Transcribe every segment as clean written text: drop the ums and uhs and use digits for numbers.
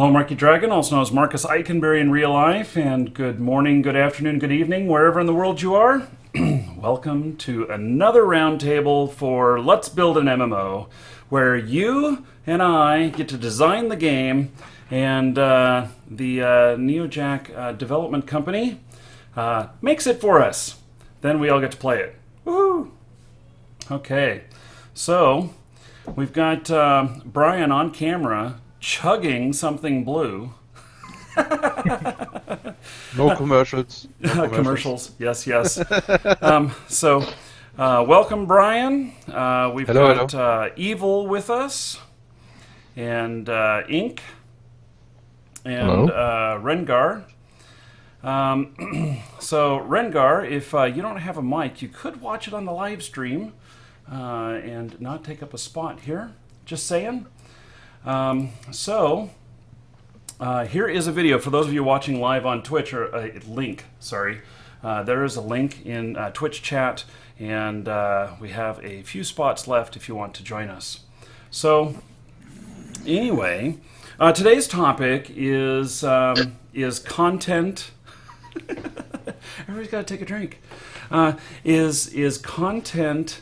Hello, Marky Dragon, also known as Marcus Eikenberry in real life, and good morning, good afternoon, good evening, wherever in the world you are. Welcome to another roundtable for Let's Build an MMO, where you and I get to design the game, and the NeoJack development company makes it for us. Then we all get to play it. Woohoo! Okay, so we've got Brian on camera chugging something blue. No commercials. No Commercials, yes, yes. Welcome, Brian. We've Hello, got Evil with us, and Ink, and Rengar. So, Rengar, if you don't have a mic, you could watch it on the live stream and not take up a spot here. Just saying. Here is a video for those of you watching live on Twitch, or a link, sorry. There is a link in Twitch chat, and we have a few spots left if you want to join us. So, anyway, today's topic is content. Everybody's got to take a drink. Is content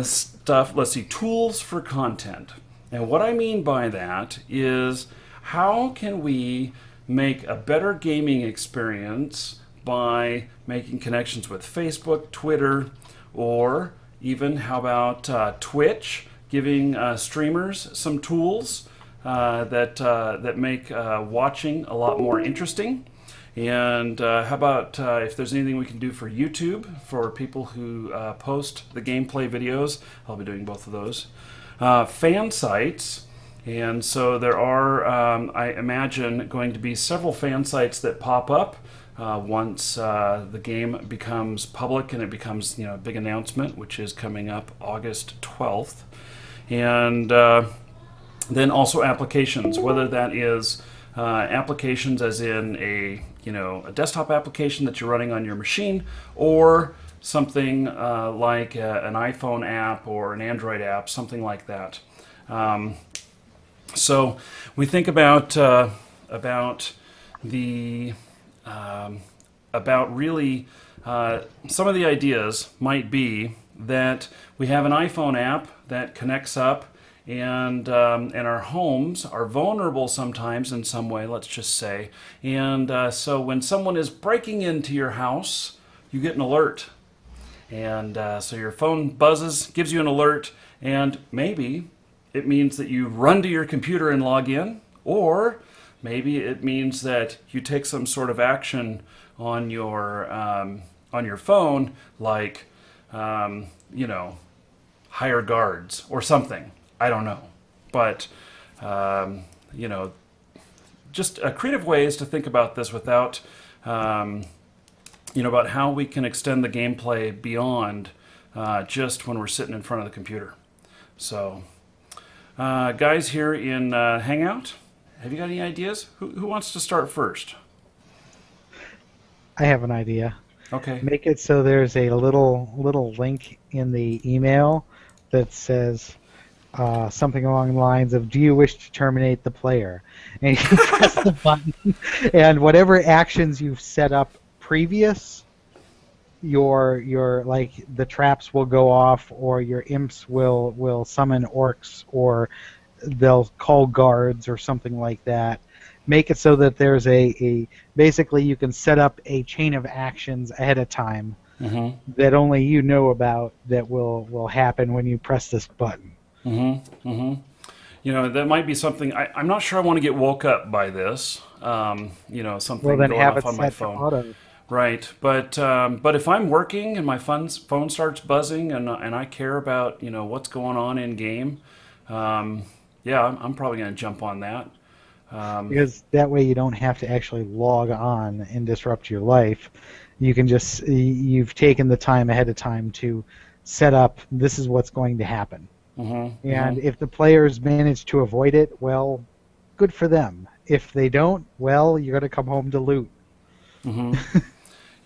stuff? Let's see, tools for content. And what I mean by that is, how can we make a better gaming experience by making connections with Facebook, Twitter, or even how about Twitch, giving streamers some tools that make watching a lot more interesting? And how about if there's anything we can do for YouTube, for people who post the gameplay videos? I'll be doing both of those. Fan sites, and so there are, I imagine, going to be several fan sites that pop up once the game becomes public and it becomes, a big announcement, which is coming up August 12th. And then also applications, whether that is applications as in a desktop application that you're running on your machine, or something like an iPhone app or an Android app, something like that. So we think about really some of the ideas might be that we have an iPhone app that connects up, and our homes are vulnerable sometimes in some way, let's just say. And so when someone is breaking into your house, you get an alert. And so your phone buzzes, gives you an alert, and maybe it means that you run to your computer and log in, or maybe it means that you take some sort of action on your phone, like hire guards or something. I don't know, but just creative ways to think about this without. About how we can extend the gameplay beyond just when we're sitting in front of the computer. So, guys here in Hangout, have you got any ideas? Who wants to start first? I have an idea. Okay. Make it so there's a little link in the email that says something along the lines of, "Do you wish to terminate the player?" And you press the button, and whatever actions you've set up previous, your like the traps will go off, or your imps will summon orcs, or they'll call guards or something like that. Make it so that there's a basically you can set up a chain of actions ahead of time that only you know about, that will happen when you press this button. That might be something. I'm not sure I want to get woke up by this. Something Well, then going have off it on my set to phone. auto. Right, but if I'm working and my phone starts buzzing, and I care about what's going on in game, I'm probably going to jump on that. Because that way you don't have to actually log on and disrupt your life. You can just, you've taken the time ahead of time to set up, this is what's going to happen. And if the players manage to avoid it, well, good for them. If they don't, well, you're going to come home to loot.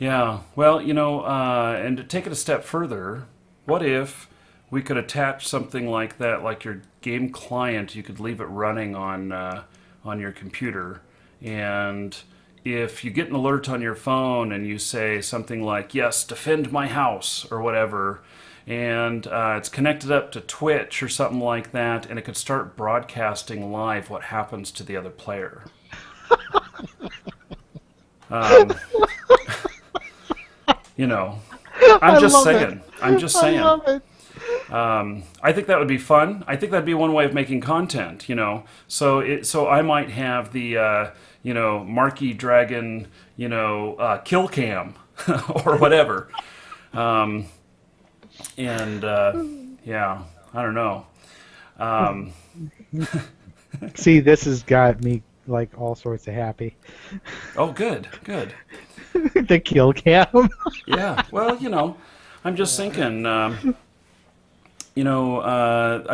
Yeah, well, and to take it a step further, what if we could attach something like that, like your game client? You could leave it running on on your computer, and if you get an alert on your phone and you say something like, yes, defend my house or whatever, and it's connected up to Twitch or something like that, and it could start broadcasting live what happens to the other player. You know, I'm just saying. I'm just saying. I love it. I think that would be fun. I think that'd be one way of making content, you know. So I might have the Marquee Dragon, kill cam or whatever. Yeah, I don't know. See, this has got me like all sorts of happy. Oh, good. The kill cam. Yeah, well, I'm just thinking, I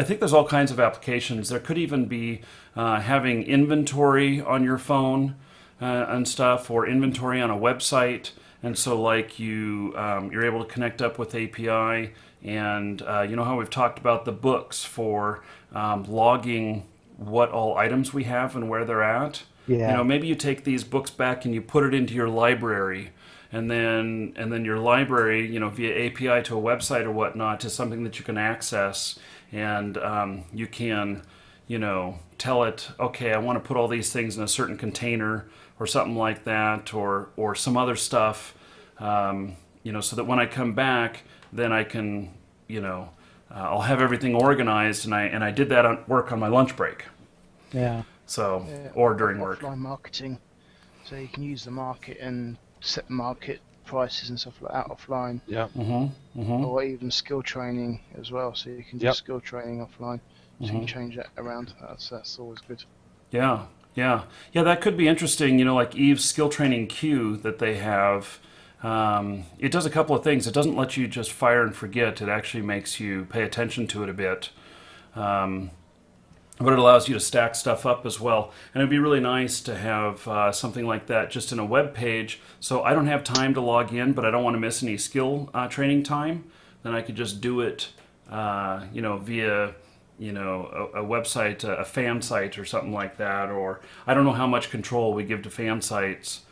think there's all kinds of applications. There could even be having inventory on your phone and stuff, or inventory on a website. And so, like, you're able to connect up with API, and you know how we've talked about the books for logging what all items we have and where they're at. Yeah. Maybe you take these books back and you put it into your library, and then your library, via API to a website or whatnot, is something that you can access, and you can, tell it, okay, I want to put all these things in a certain container or something like that, or some other stuff, so that when I come back, then I can, I'll have everything organized, and I did that on work on my lunch break. Yeah. So, or during work. Offline marketing, so you can use the market and set market prices and stuff like that offline. Yeah. Or even skill training as well, so you can do skill training offline. So you can change that around. That's always good. Yeah. That could be interesting. Like Eve's skill training queue that they have. It does a couple of things. It doesn't let you just fire and forget. It actually makes you pay attention to it a bit. But it allows you to stack stuff up as well. And it'd be really nice to have something like that just in a web page. So I don't have time to log in, but I don't want to miss any skill training time. Then I could just do it, via, a website, a fan site or something like that. Or I don't know how much control we give to fan sites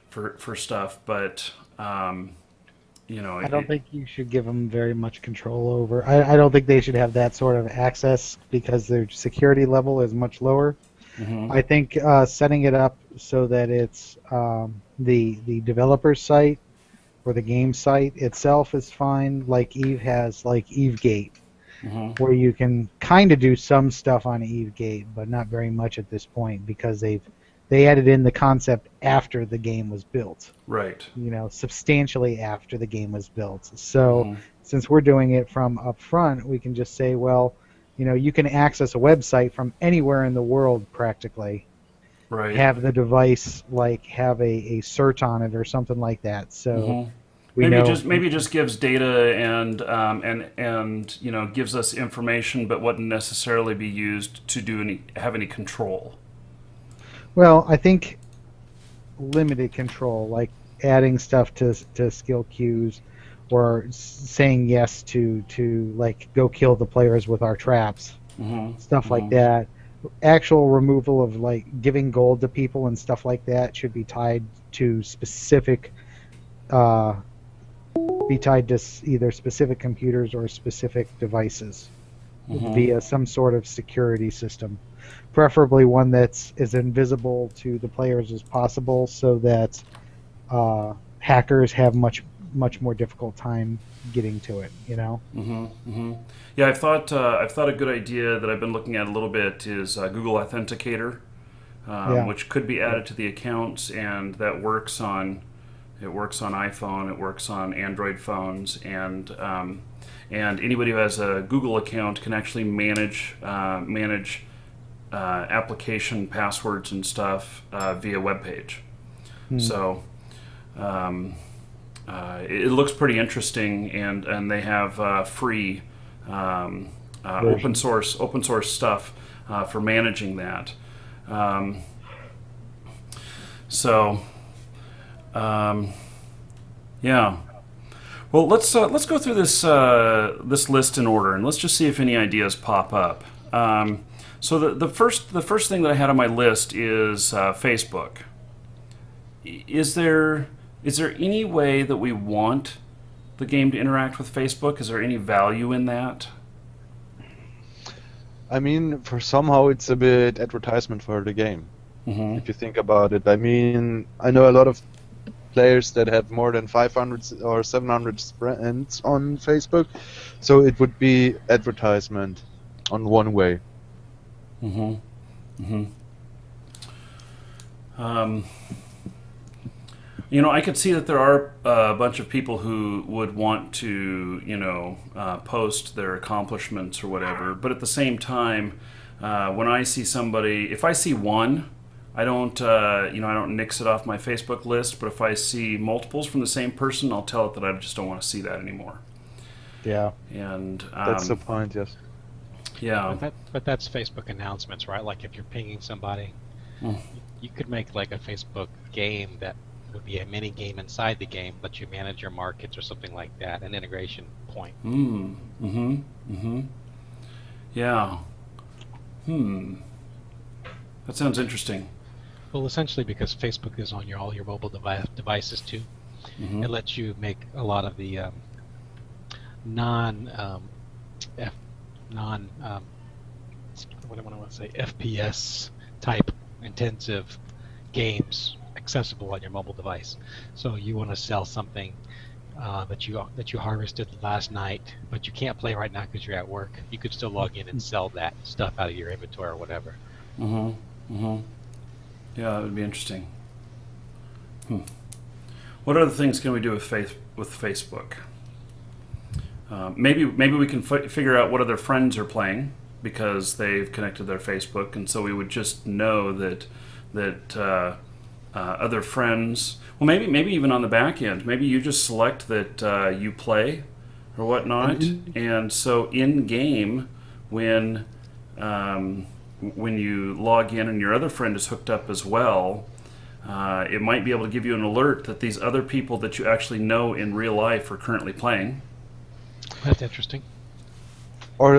for stuff, but I don't think you should give them very much control over. I don't think they should have that sort of access because their security level is much lower. I think setting it up so that it's the developer's site or the game site itself is fine. Like Eve has, like EveGate, where you can kind of do some stuff on EveGate, but not very much at this point because they added in the concept after the game was built. Right. Substantially after the game was built. So since we're doing it from up front, we can just say, well, you can access a website from anywhere in the world practically. Right. Have the device have a cert on it or something like that. So maybe it just gives data and gives us information, but wouldn't necessarily be used to have any control. Well, I think limited control, like adding stuff to skill queues, or saying yes to like go kill the players with our traps, stuff like that. Actual removal of like giving gold to people and stuff like that should be tied to specific, either specific computers or specific devices via some sort of security system. Preferably one that's as invisible to the players as possible, so that hackers have much more difficult time getting to it. Yeah, I've thought a good idea that I've been looking at a little bit is Google Authenticator, which could be added to the accounts, and that works on iPhone, it works on Android phones, and anybody who has a Google account can actually manage application passwords and stuff via web page. So it looks pretty interesting, and they have free open source stuff for managing that. Yeah. Well, let's go through this list in order, and let's just see if any ideas pop up. So the first thing that I had on my list is Facebook. Is there any way that we want the game to interact with Facebook? Is there any value in that? I mean, for somehow it's a bit advertisement for the game. Mm-hmm. If you think about it. I mean, I know a lot of players that have more than 500 or 700 friends on Facebook, so it would be advertisement on one way. Mm-hmm. Mm-hmm. I could see that there are a bunch of people who would want to, post their accomplishments or whatever. But at the same time, when I see somebody, if I see one, I don't nix it off my Facebook list. But if I see multiples from the same person, I'll tell it that I just don't want to see that anymore. Yeah. And that's the point, yes. Yeah. But that's Facebook announcements, right? Like if you're pinging somebody, you could make like a Facebook game that would be a mini game inside the game, let you manage your markets or something like that, an integration point. Yeah. That sounds interesting. Well, essentially, because Facebook is on all your mobile devices too, it lets you make a lot of the FPS type intensive games accessible on your mobile device. So you want to sell something that you harvested last night, but you can't play right now because you're at work. You could still log in and sell that stuff out of your inventory or whatever. Yeah, that would be interesting. What other things can we do with Facebook? Maybe we can figure out what other friends are playing because they've connected their Facebook, and so we would just know that other friends. Well, maybe even on the back end, maybe you just select that you play or whatnot, and so in game when you log in and your other friend is hooked up as well, it might be able to give you an alert that these other people that you actually know in real life are currently playing. That's interesting. Or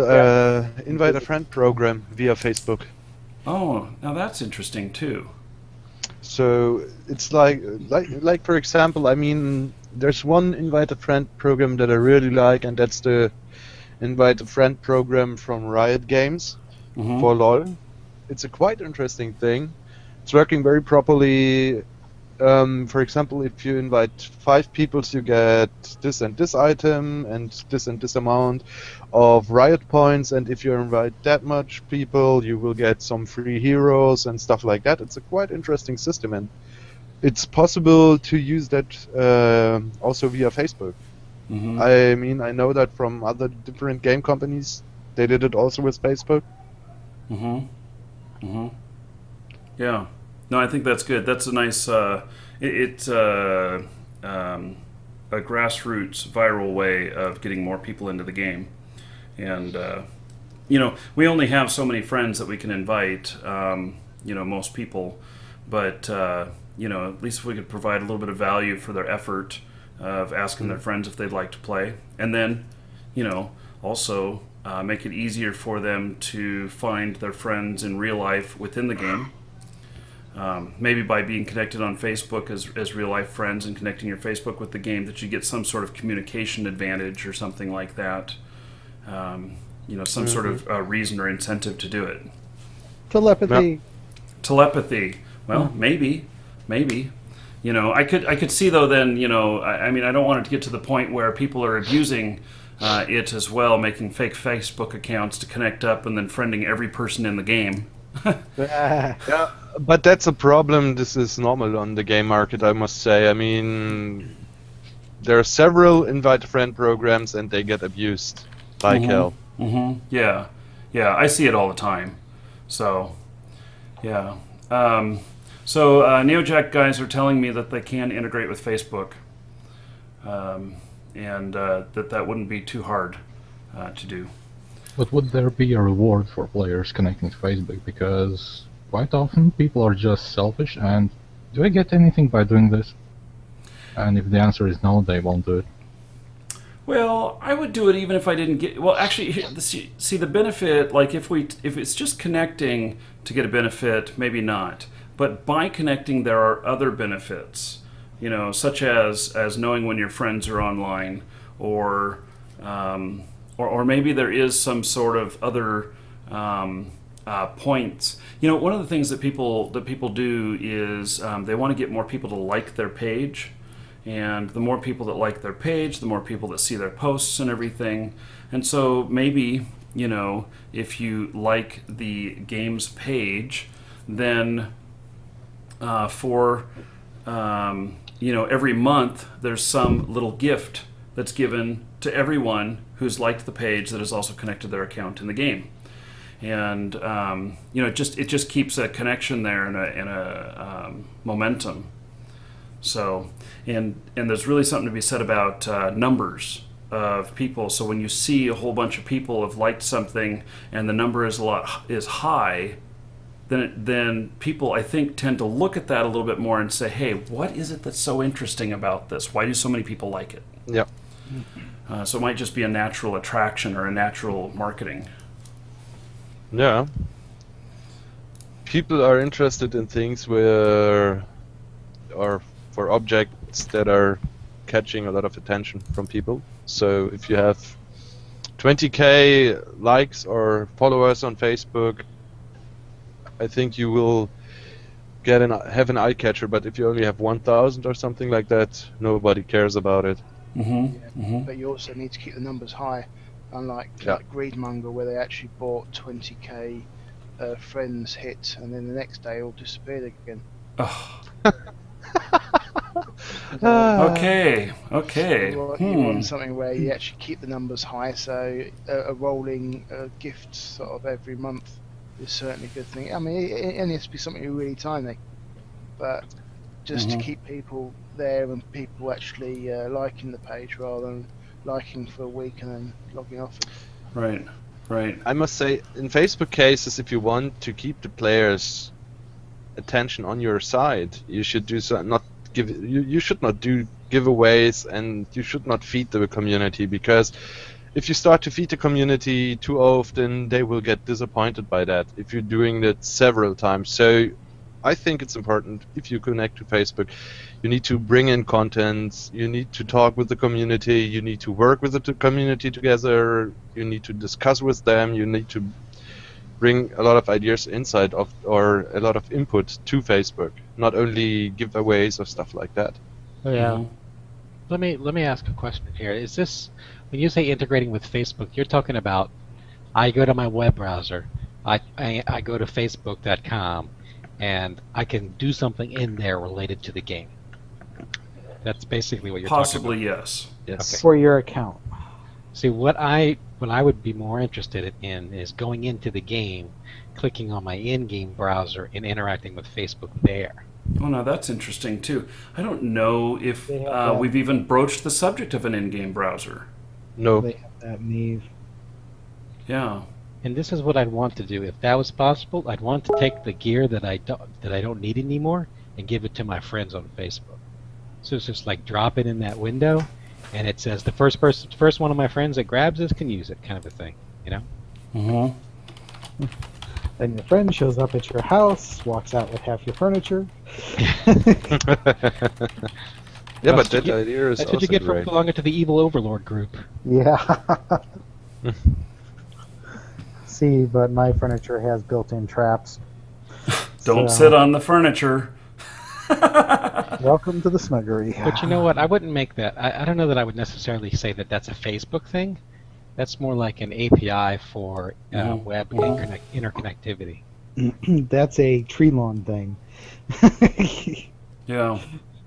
invite a friend program via Facebook. Oh, now that's interesting too. So it's like for example, I mean, there's one invite a friend program that I really like, and that's the invite a friend program from Riot Games for LoL. It's a quite interesting thing. It's working very properly. For example, if you invite 5 people, you get this and this item and this amount of Riot points, and if you invite that much people, you will get some free heroes and stuff like that. It's a quite interesting system, and it's possible to use that also via Facebook. I mean, I know that from other different game companies, they did it also with Facebook. Yeah. No, I think that's good. That's a nice. It's a grassroots viral way of getting more people into the game, and we only have so many friends that we can invite. Most people, but at least if we could provide a little bit of value for their effort of asking their friends if they'd like to play, and then, also make it easier for them to find their friends in real life within the game. Maybe by being connected on Facebook as real life friends and connecting your Facebook with the game, that you get some sort of communication advantage or something like that. Some sort of reason or incentive to do it. Telepathy. Telepathy. Well, maybe. I could see though. Then I mean, I don't want it to get to the point where people are abusing it as well, making fake Facebook accounts to connect up and then friending every person in the game. Yeah, but that's a problem. This is normal on the game market, I must say. I mean, there are several invite a friend programs and they get abused like hell. Yeah, I see it all the time. So, yeah. So NeoJack guys are telling me that they can integrate with Facebook, and that wouldn't be too hard to do. But would there be a reward for players connecting to Facebook? Because quite often people are just selfish, and do I get anything by doing this? And if the answer is no, they won't do it. Well, I would do it even if I didn't get. Well, actually, see the benefit. Like if it's just connecting to get a benefit, maybe not. But by connecting, there are other benefits. Such as knowing when your friends are online, or maybe there is some sort of other points. One of the things that people do is they want to get more people to like their page. And the more people that like their page, the more people that see their posts and everything. And so maybe, if you like the game's page, then every month there's some little gift that's given to everyone who's liked the page that is also connected to their account in the game. And, it just keeps a connection there and a momentum. So, and there's really something to be said about numbers of people. So when you see a whole bunch of people have liked something and the number is high, then people, I think, tend to look at that a little bit more and say, hey, what is it that's so interesting about this? Why do so many people like it? Yeah. So it might just be a natural attraction or a natural marketing. Yeah. People are interested in things for objects that are catching a lot of attention from people. So if you have 20k likes or followers on Facebook, I think you will have an eye catcher. But if you only have 1,000 or something like that, nobody cares about it. But you also need to keep the numbers high, unlike like Greedmonger, where they actually bought 20k friends hit, and then the next day all disappeared again. Oh. Okay. You want something where you actually keep the numbers high, so a rolling gift sort of every month is certainly a good thing. I mean, it only has to be something really tiny, but just to keep people there and people actually liking the page rather than liking for a week and then logging off. Right. I must say, in Facebook cases, if you want to keep the players' attention on your side, you should do so. You should not do giveaways, and you should not feed the community, because if you start to feed the community too often, they will get disappointed by that if you're doing that several times. So I think it's important, if you connect to Facebook, you need to bring in content, you need to talk with the community, you need to work with the community together, you need to discuss with them, you need to bring a lot of ideas inside of, or a lot of input to Facebook, not only giveaways or stuff like that. Yeah. Let me ask a question here. Is this, when you say integrating with Facebook, you're talking about, I go to my web browser, I go to facebook.com, and I can do something in there related to the game. That's basically what you're Possibly, talking about. yes. Yes. For your account. See, what I would be more interested in is going into the game, clicking on my in-game browser, and interacting with Facebook there. Oh, no, that's interesting too. I don't know if They have that. we've even broached the subject of an in-game browser. No. They have that Neve. Yeah. And this is what I'd want to do. If that was possible, I'd want to take the gear that I don't need anymore and give it to my friends on Facebook. So it's just like drop it in that window, and it says the first one of my friends that grabs this can use it, kind of a thing, you know? Mm-hmm. Then your friend shows up at your house, walks out with half your furniture. Yeah, but that idea is That's also what you get for great. belonging to the evil overlord group. Yeah. See, but my furniture has built-in traps. Don't So, sit on the furniture. Welcome to the snuggery. But you know what? I wouldn't make that. I don't know that I would necessarily say that that's a Facebook thing. That's more like an API for web interconnectivity. That's a tree lawn thing. Yeah.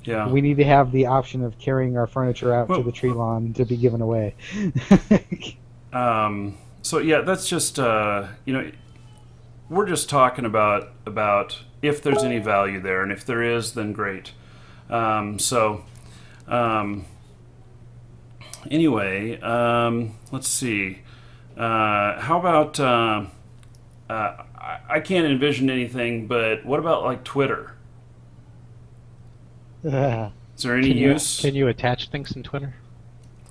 Yeah. We need to have the option of carrying our furniture out Well- to the tree lawn to be given away. So yeah, that's just we're just talking about if there's any value there, and if there is, then great. Anyway, let's see. How about I can't envision anything, but what about like Twitter? Is there any use? Can you attach things in Twitter?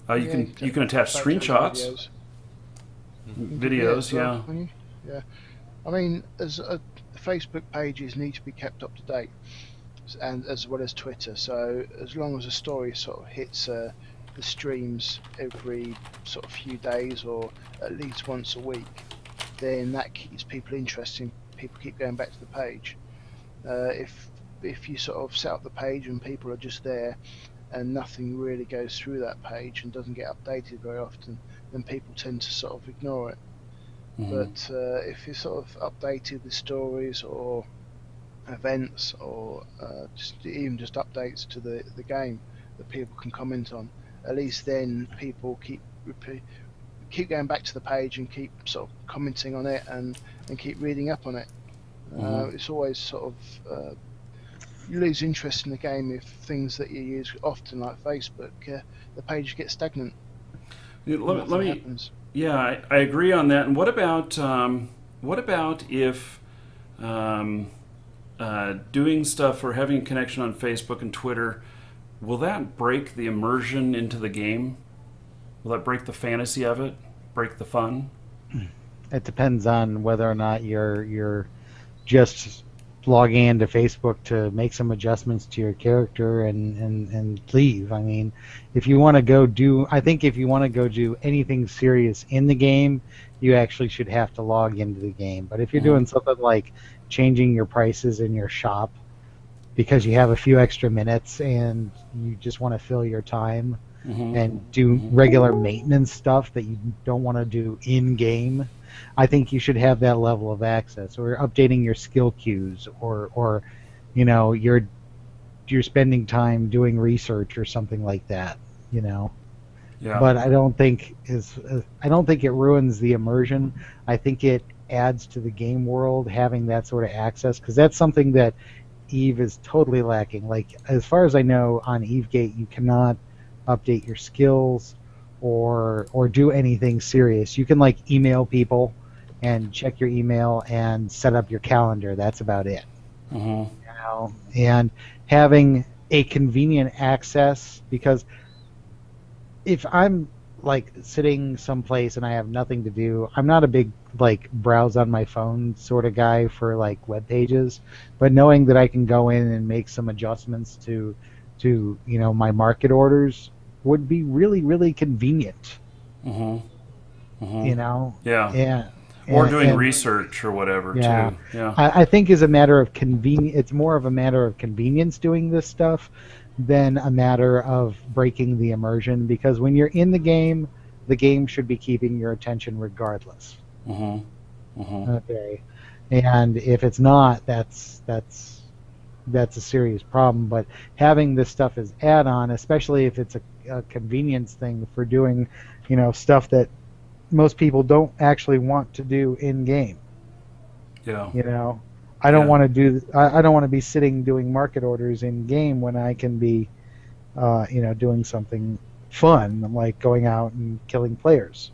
You can attach photos, screenshots, videos, as well, yeah. can you? Yeah. I mean, Facebook pages need to be kept up to date, and as well as Twitter. So as long as a story sort of hits the streams every sort of few days or at least once a week, then that keeps people interested. People keep going back to the page. If you sort of set up the page and people are just there and nothing really goes through that page and doesn't get updated very often, then people tend to sort of ignore it. But if you sort of updated with stories or events or just updates to the game that people can comment on, at least then people keep going back to the page and keep sort of commenting on it and keep reading up on it. It's always sort of you lose interest in the game if things that you use often, like Facebook, the page gets stagnant. Let me. Yeah, I agree on that. And what about if doing stuff or having a connection on Facebook and Twitter, will that break the immersion into the game? Will that break the fantasy of it? Break the fun? It depends on whether or not you're just logging into Facebook to make some adjustments to your character and leave. I mean, if you want to go do anything serious in the game, you actually should have to log into the game. But if you're doing something like changing your prices in your shop because you have a few extra minutes and you just want to fill your time and do regular maintenance stuff that you don't want to do in game, I think you should have that level of access, or updating your skill queues, or you know, you're spending time doing research or something like that, you know. Yeah. But I don't think it ruins the immersion. I think it adds to the game world having that sort of access, because that's something that EVE is totally lacking. Like, as far as I know, on EveGate you cannot update your skills or do anything serious. You can like email people and check your email and set up your calendar. That's about it. You know, and having a convenient access, because if I'm like sitting someplace and I have nothing to do, I'm not a big like browse on my phone sort of guy for like web pages, but knowing that I can go in and make some adjustments to you know, my market orders would be really, really convenient. You know? Yeah. Or doing research or whatever, too. Yeah. I think is a matter of convenience. It's more of a matter of convenience doing this stuff than a matter of breaking the immersion, because when you're in the game should be keeping your attention regardless. Okay. And if it's not, that's a serious problem. But having this stuff as add-on, especially if it's a convenience thing for doing, you know, stuff that most people don't actually want to do in game. Yeah. You know, I don't want to be sitting doing market orders in game when I can be, you know, doing something fun, like going out and killing players.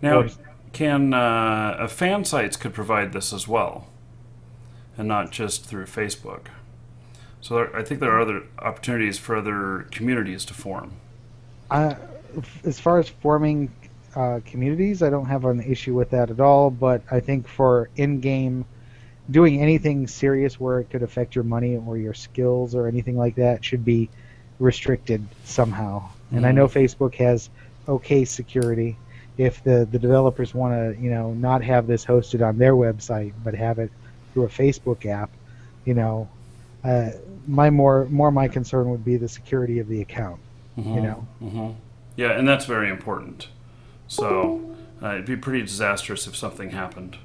Now, can fan sites could provide this as well, and not just through Facebook. So I think there are other opportunities for other communities to form. As far as forming communities, I don't have an issue with that at all, but I think for in-game, doing anything serious where it could affect your money or your skills or anything like that should be restricted somehow. And I know Facebook has okay security. If the developers want to, you know, not have this hosted on their website but have it through a Facebook app, you know, my concern would be the security of the account. You know. Yeah, and that's very important. So it'd be pretty disastrous if something happened.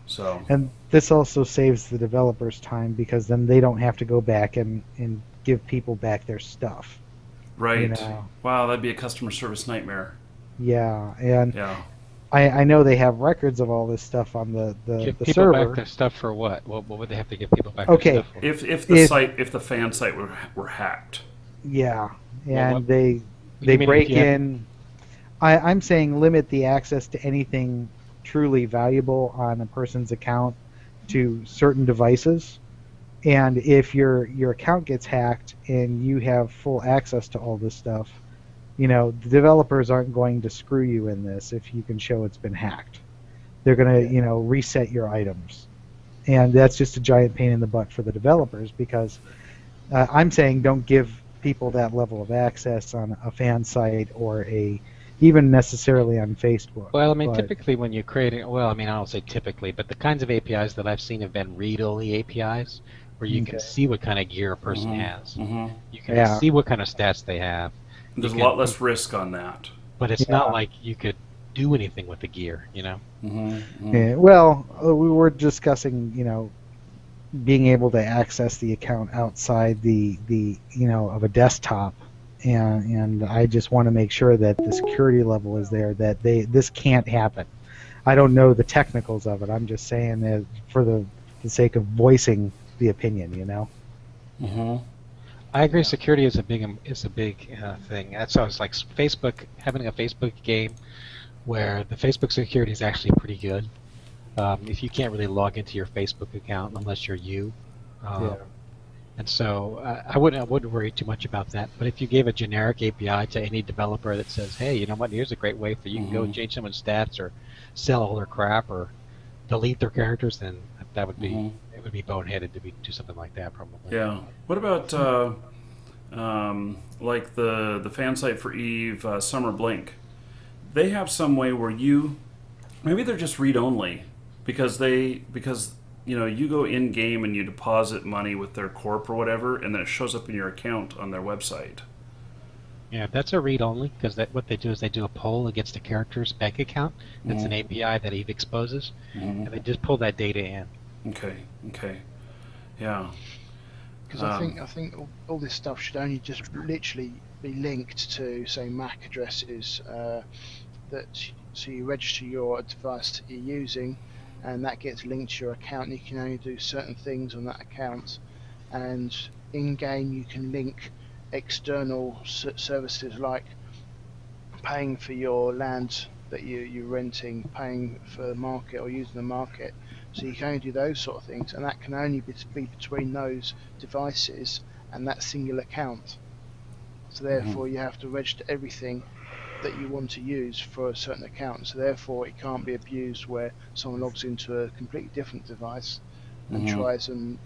So. And this also saves the developers time, because then they don't have to go back and give people back their stuff. Right. You know? Wow, that'd be a customer service nightmare. Yeah, and I know they have records of all this stuff on the give people server. Back their stuff for what? What would they have to give people back their stuff for? If the fan site were hacked. Yeah, and they break in. I'm saying limit the access to anything truly valuable on a person's account to certain devices. And if your account gets hacked and you have full access to all this stuff, the developers aren't going to screw you in this if you can show it's been hacked. They're going to, reset your items. And that's just a giant pain in the butt for the developers because I'm saying don't give people that level of access on a fan site or even necessarily on Facebook. Well, I mean, typically when you're creating, I don't say typically, but the kinds of APIs that I've seen have been read-only APIs where you can see what kind of gear a person has. Mm-hmm. You can see what kind of stats they have. There's a lot less risk on that. But it's not like you could do anything with the gear, Mm-hmm. Yeah, well, we were discussing, being able to access the account outside the of a desktop, and I just want to make sure that the security level is there, that this can't happen. I don't know the technicals of it. I'm just saying that for the sake of voicing the opinion, Mm-hmm. I agree. Security is a big thing. That's why it's like Facebook, having a Facebook game where the Facebook security is actually pretty good. If you can't really log into your Facebook account unless you're you, and so I wouldn't worry too much about that. But if you gave a generic API to any developer that says, hey, you know what, here's a great way for you to go change someone's stats or sell all their crap or delete their characters, then that would be it would be boneheaded to do something like that probably. Yeah. What about like the fan site for Eve, Summer Blink? They have some way where maybe they're just read only because you go in game and you deposit money with their corp or whatever, and then it shows up in your account on their website. Yeah, that's a read only because what they do is they do a poll against the character's bank account. That's an API that Eve exposes, and they just pull that data in. Okay, yeah. Because I think all this stuff should only just literally be linked to, say, MAC addresses. So you register your device that you're using, and that gets linked to your account. You can only do certain things on that account, and in game you can link external services like paying for your land that you're renting, paying for the market or using the market. So you can only do those sort of things, and that can only be between those devices and that single account. So therefore you have to register everything that you want to use for a certain account. So therefore it can't be abused where someone logs into a completely different device and tries and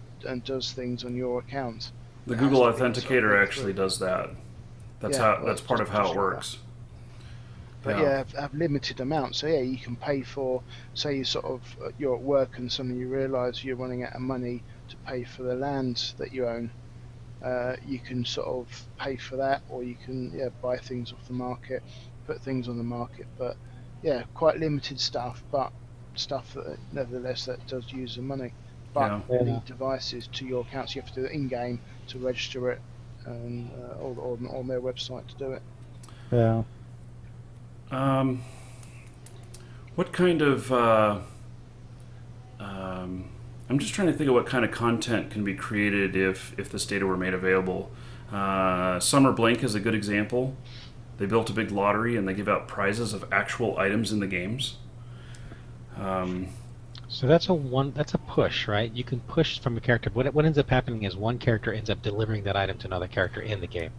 does things on your account. The Google Authenticator actually does that. That's part of how it works. But have limited amounts. So you can pay for, say you're at work and suddenly you realise you're running out of money to pay for the land that you own. You can sort of pay for that, or you can buy things off the market, put things on the market. But quite limited stuff, but stuff that nevertheless that does use the money. But you need devices to your accounts. You have to do it in game to register it, and or on their website to do it. Yeah. What kind of I'm just trying to think of what kind of content can be created if this data were made available. Summer Blink is a good example. They built a big lottery and they give out prizes of actual items in the games. So that's a push, right? You can push from a character. What ends up happening is one character ends up delivering that item to another character in the game.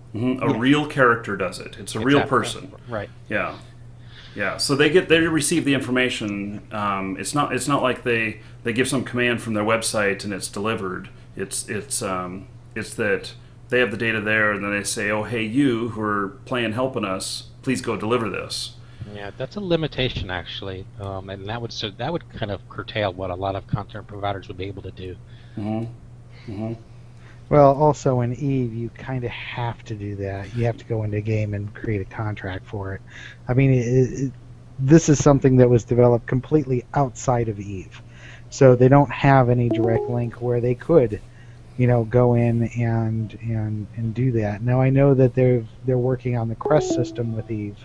A real character does it. It's a real person. Right. Yeah. Yeah. So they receive the information. It's not like they give some command from their website and it's delivered. It's that they have the data there and then they say, oh hey, you who are playing helping us, please go deliver this. Yeah, that's a limitation actually, and that would kind of curtail what a lot of content providers would be able to do. Well, also in Eve, you kind of have to do that. You have to go into a game and create a contract for it. I mean, this is something that was developed completely outside of Eve, so they don't have any direct link where they could, go in and do that. Now I know that they're working on the Crest system with Eve,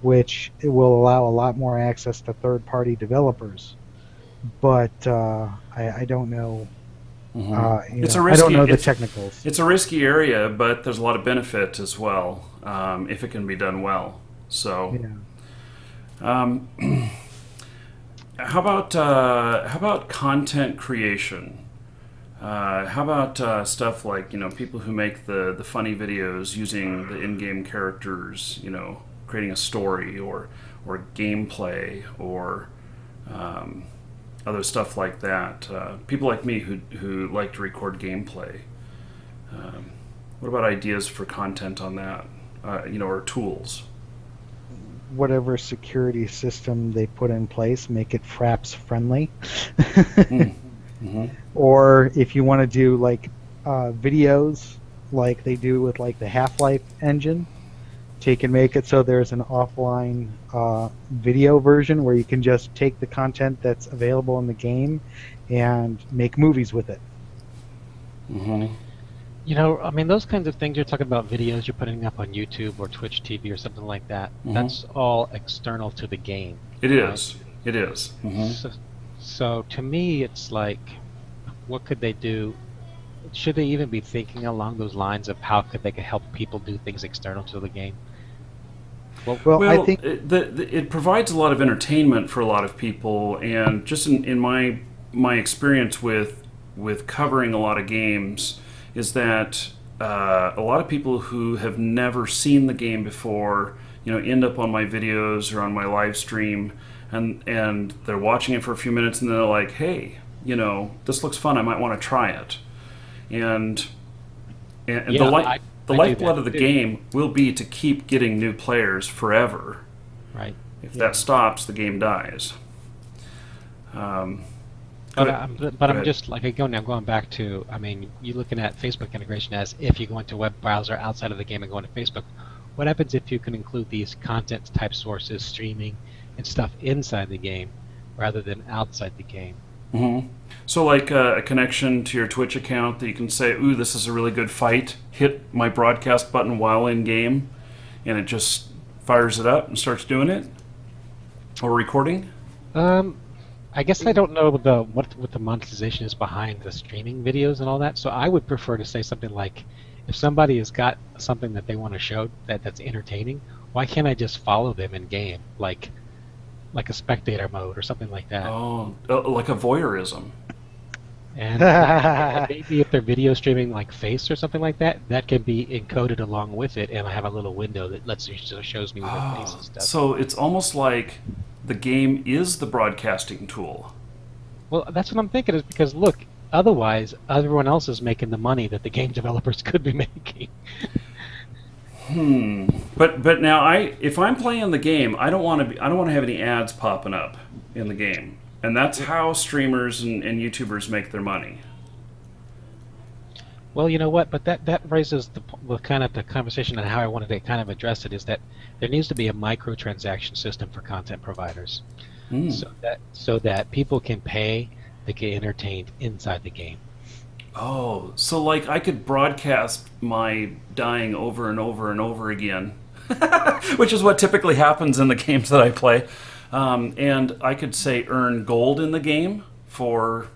which it will allow a lot more access to third-party developers. But I don't know. It's a risky, I don't know the technicals. It's a risky area, but there's a lot of benefit as well if it can be done well. So, how about content creation? How about stuff like, people who make the funny videos using the in-game characters, creating a story or gameplay or other stuff like that. People like me who like to record gameplay. What about ideas for content on that, or tools? Whatever security system they put in place, make it Fraps friendly. Mm-hmm. Or if you want to do like videos like they do with like the Half-Life engine, take and make it so there's an offline video version where you can just take the content that's available in the game and make movies with it. Mm-hmm. I mean, those kinds of things you're talking about, videos you're putting up on YouTube or Twitch TV or something like that, that's all external to the game. It is. It is. Mm-hmm. So to me, it's like, what could they do? Should they even be thinking along those lines of how could they help people do things external to the game? Well, I think it provides a lot of entertainment for a lot of people, and just in my experience with covering a lot of games is that a lot of people who have never seen the game before, end up on my videos or on my live stream, and they're watching it for a few minutes, and they're like, hey, this looks fun, I might want to try it. And Yeah, the I do lifeblood that of the too. game will be to keep getting new players forever. Right. If that stops, the game dies. Go But ahead. I'm just like I'm going back to, I mean, you're looking at Facebook integration as if you go into a web browser outside of the game and go into Facebook. What happens if you can include these content type sources, streaming, and stuff inside the game rather than outside the game? Mm-hmm. So like a connection to your Twitch account that you can say, ooh, this is a really good fight, hit my broadcast button while in game, and it just fires it up and starts doing it? Or recording? I guess I don't know what the monetization is behind the streaming videos and all that, so I would prefer to say something like, if somebody has got something that they want to show that's entertaining, why can't I just follow them in game, like a spectator mode or something like that? Oh, like a voyeurism. And maybe if they're video streaming like Face or something like that, that can be encoded along with it, and I have a little window that shows me the face and stuff. So it's almost like the game is the broadcasting tool. Well, that's what I'm thinking, is because look, otherwise everyone else is making the money that the game developers could be making. But now if I'm playing the game, I don't want to have any ads popping up in the game, and that's how streamers and YouTubers make their money. Well, you know what? But that raises the kind of the conversation and how I wanted to kind of address it, is that there needs to be a microtransaction system for content providers, so that people can pay, they get entertained inside the game. Oh, so like I could broadcast my dying over and over and over again, which is what typically happens in the games that I play, and I could say earn gold in the game for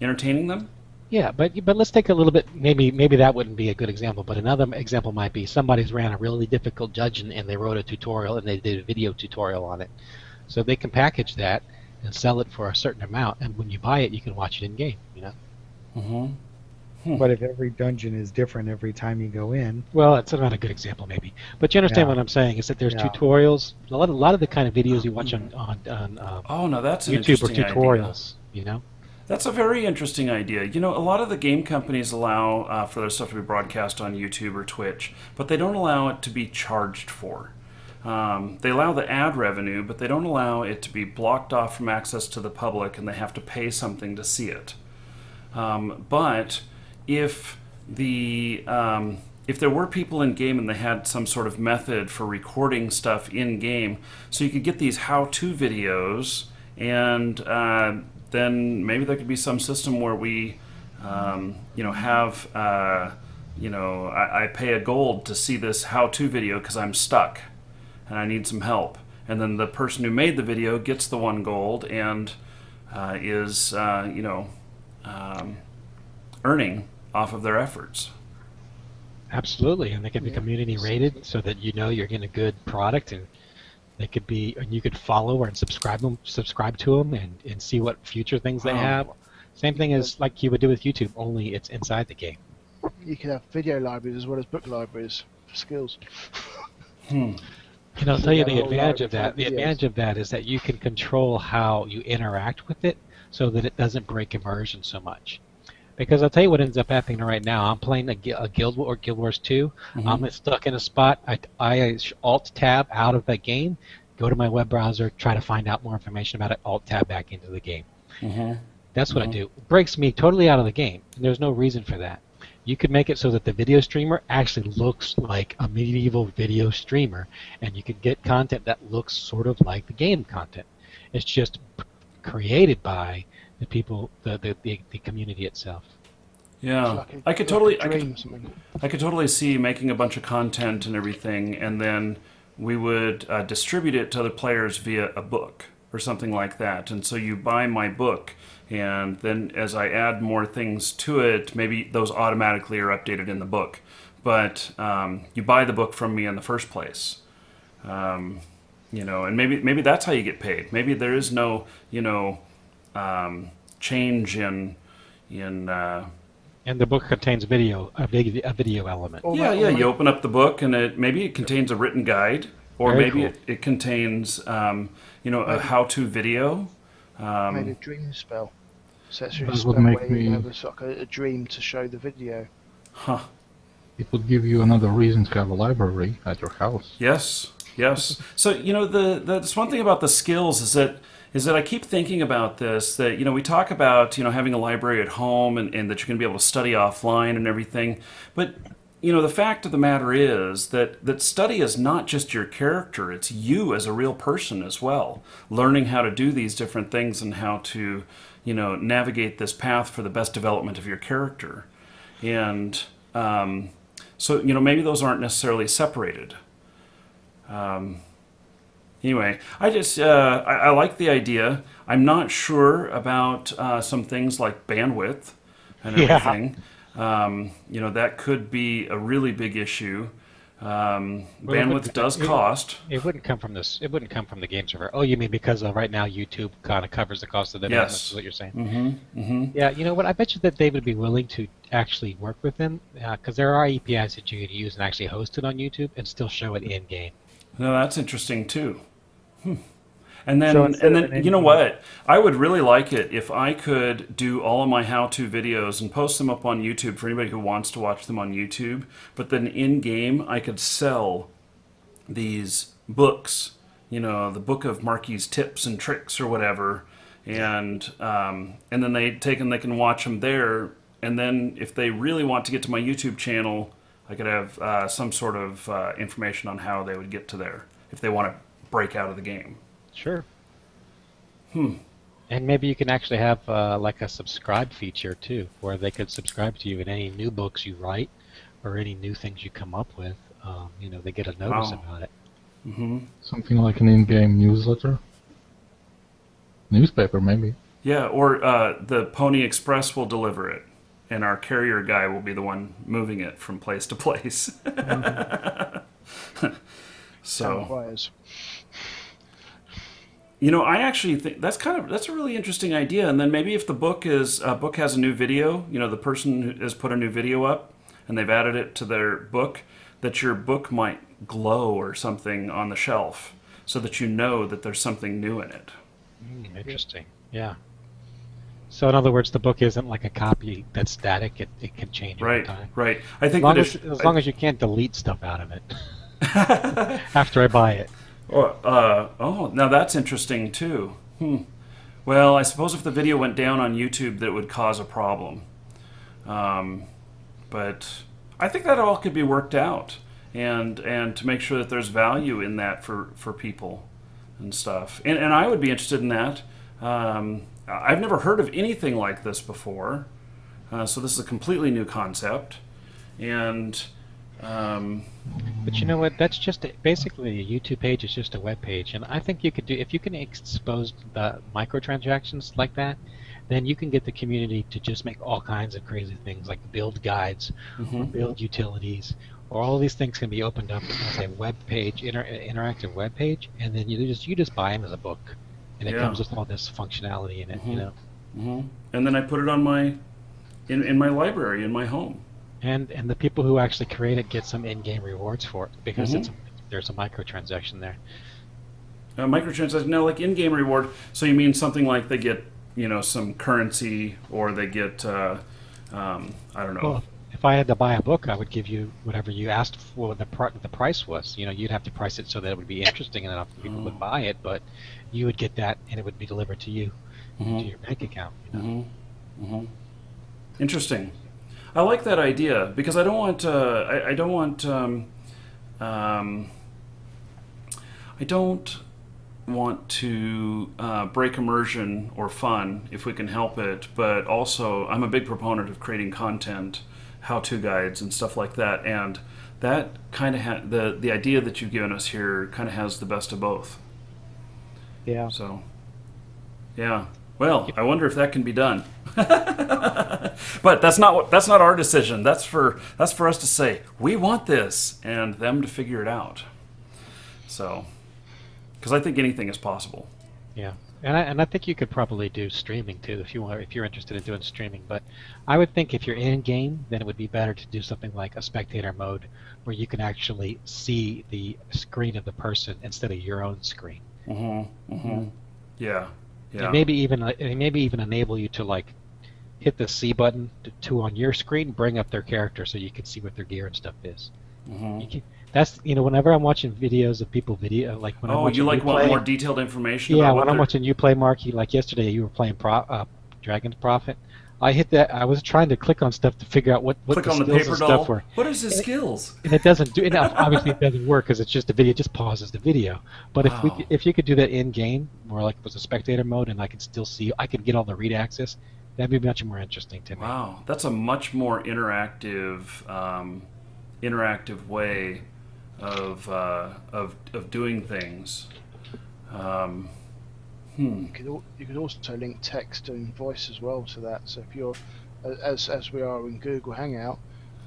entertaining them. Yeah, but let's take a little bit. Maybe that wouldn't be a good example, but another example might be somebody's ran a really difficult dungeon and they wrote a tutorial and they did a video tutorial on it, so they can package that and sell it for a certain amount, and when you buy it, you can watch it in game. But if every dungeon is different every time you go in, Well, it's not a good example, maybe, but you understand Yeah. what I'm saying. Is that there's Yeah. tutorials. A lot of the kind of videos you watch on Oh, no, that's an YouTube or interesting tutorials. idea. That's a very interesting idea. A lot of the game companies allow for their stuff to be broadcast on YouTube or Twitch, but they don't allow it to be charged for. They allow the ad revenue, but they don't allow it to be blocked off from access to the public, and they have to pay something to see it. But if there were people in game and they had some sort of method for recording stuff in game, so you could get these how-to videos, and then maybe there could be some system where we, have, I pay a gold to see this how-to video because I'm stuck and I need some help, and then the person who made the video gets the 1 gold and is, earning off of their efforts. Absolutely, and they can be community rated so that you're getting a good product, and they could be, and you could follow and subscribe to them and see what future things they Wow. have. Same thing as like you would do with YouTube, only it's inside the game. You could have video libraries as well as book libraries for skills. I'll tell you the Yeah, well, advantage like of that. The videos. advantage of that is that you can control how you interact with it so that it doesn't break immersion so much. Because I'll tell you what ends up happening right now. I'm playing a Guild War, or Guild Wars 2. I'm stuck in a spot. I Alt-Tab out of that game, go to my web browser, try to find out more information about it, Alt-Tab back into the game. That's what I do. It breaks me totally out of the game, and there's no reason for that. You could make it so that the video streamer actually looks like a medieval video streamer, and you could get content that looks sort of like the game content. It's just created by the people, the community itself. Yeah, I could totally see making a bunch of content and everything, and then we would distribute it to other players via a book or something like that. And so you buy my book, and then as I add more things to it, maybe those automatically are updated in the book. But you buy the book from me in the first place. And maybe that's how you get paid. Maybe there is no, change in. And the book contains a video element. You open up the book, and maybe it contains a written guide, or Very maybe cool. it contains, a how-to video. Maybe a dream spell. Sets through a That spell would make where you me- have a dream to show the video. Huh. It would give you another reason to have a library at your house. Yes. So that's one thing about the skills is that I keep thinking about this. That we talk about having a library at home and that you're going to be able to study offline and everything. But the fact of the matter is that study is not just your character; it's you as a real person as well. Learning how to do these different things and how to navigate this path for the best development of your character. And so maybe those aren't necessarily separated. Anyway, I just I like the idea. I'm not sure about some things like bandwidth and everything. That could be a really big issue. Bandwidth does cost. It wouldn't come from this. It wouldn't come from the game server. Oh, you mean because right now YouTube kind of covers the cost of the bandwidth? Yes. Is what you're saying? Mm-hmm. Yeah. You know what? I bet you that they would be willing to actually work with them because there are APIs that you could use and actually host it on YouTube and still show it in game. No, that's interesting too. And then, So instead of an you know engine- what? I would really like it if I could do all of my how-to videos and post them up on YouTube for anybody who wants to watch them on YouTube. But then in-game, I could sell these books, the book of Marky's tips and tricks or whatever, and then they can watch them there. And then if they really want to get to my YouTube channel, I could have some sort of information on how they would get to there if they want to break out of the game. Sure. And maybe you can actually have like a subscribe feature too, where they could subscribe to you in any new books you write or any new things you come up with. They get a notice Wow. about it. Mm-hmm. Something like an in-game newsletter? Newspaper, maybe. Yeah, or the Pony Express will deliver it, and our carrier guy will be the one moving it from place to place. So, Wires. I actually think that's a really interesting idea. And then maybe if the book has a new video, the person has put a new video up, and they've added it to their book, that your book might glow or something on the shelf, so that that there's something new in it. Interesting. Yeah. So in other words, the book isn't like a copy that's static. It can change over time. Right. I think As long as you can't delete stuff out of it after I buy it. Now that's interesting too. Well, I suppose if the video went down on YouTube, that would cause a problem. But I think that all could be worked out, and to make sure that there's value in that for people and stuff. And I would be interested in that. I've never heard of anything like this before, so this is a completely new concept. And But you know what? That's just basically a YouTube page is just a web page, and I think you could do if you can expose the microtransactions like that, then you can get the community to just make all kinds of crazy things like build guides, or build utilities, or all these things can be opened up as a web page, interactive web page, and then you just buy them as a book, and it comes with all this functionality in it. And then I put it on my in my library in my home. And the people who actually create it get some in-game rewards for it because there's a microtransaction there. Microtransaction now, like in-game reward. So you mean something like they get some currency, or they get I don't know. Well, if I had to buy a book, I would give you whatever you asked for. The price was. You'd have to price it so that it would be interesting enough that people would buy it, but you would get that, and it would be delivered to you to your bank account. Interesting. I like that idea because I don't want I don't want to break immersion or fun if we can help it, but also I'm a big proponent of creating content, how-to guides and stuff like that, and that kind of the idea that you've given us here kind of has the best of both. Yeah. So, yeah. Well, I wonder if that can be done. But that's not our decision. That's for us to say we want this, and them to figure it out. So, because I think anything is possible. Yeah, and I think you could probably do streaming too if you're interested in doing streaming. But I would think if you're in game, then it would be better to do something like a spectator mode, where you can actually see the screen of the person instead of your own screen. Yeah. And maybe even enable you to like hit the C button to on your screen, bring up their character so you can see what their gear and stuff is. That's whenever I'm watching videos of people like when I'm watching you like you want play, more detailed information. Yeah, about when I'm watching you play, Marky, like yesterday you were playing Dragon's Prophet. I hit that. I was trying to click on stuff to figure out what click the on the skills paper and doll. stuff were. What is his skills? And it doesn't do. Obviously, it doesn't work because it's just a video. It just pauses the video. But if you could do that in game, more like it was a spectator mode, and I could still see, I could get all the read access. That'd be much more interesting to me. Wow, that's a much more interactive way of doing things. You could also link text and voice as well to that. So if you're, as we are in Google Hangout,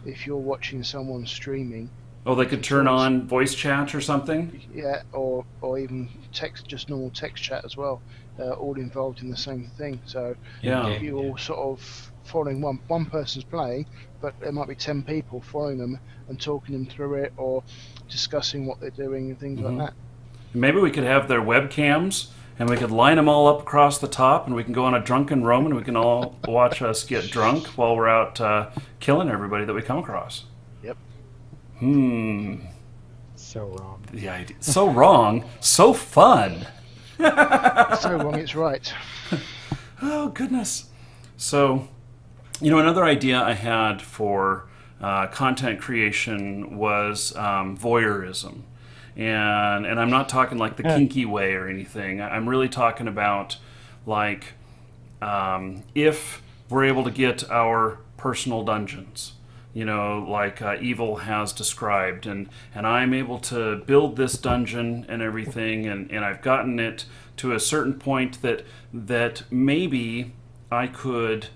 if you're watching someone streaming, they could turn on voice chat or something. Yeah, or even text, just normal text chat as well, all involved in the same thing. So if you're all sort of following one person's playing, but there might be 10 people following them and talking them through it or discussing what they're doing and things like that. Maybe we could have their webcams, and we could line them all up across the top, and we can go on a drunken roam, and we can all watch us get drunk while we're out killing everybody that we come across. Yep. So wrong. The idea. So wrong. So fun. So wrong, it's right. Oh, goodness. So, another idea I had for content creation was voyeurism. And I'm not talking like the kinky way or anything. I'm really talking about like if we're able to get our personal dungeons, like Evil has described, and I'm able to build this dungeon and everything, and I've gotten it to a certain point that maybe I could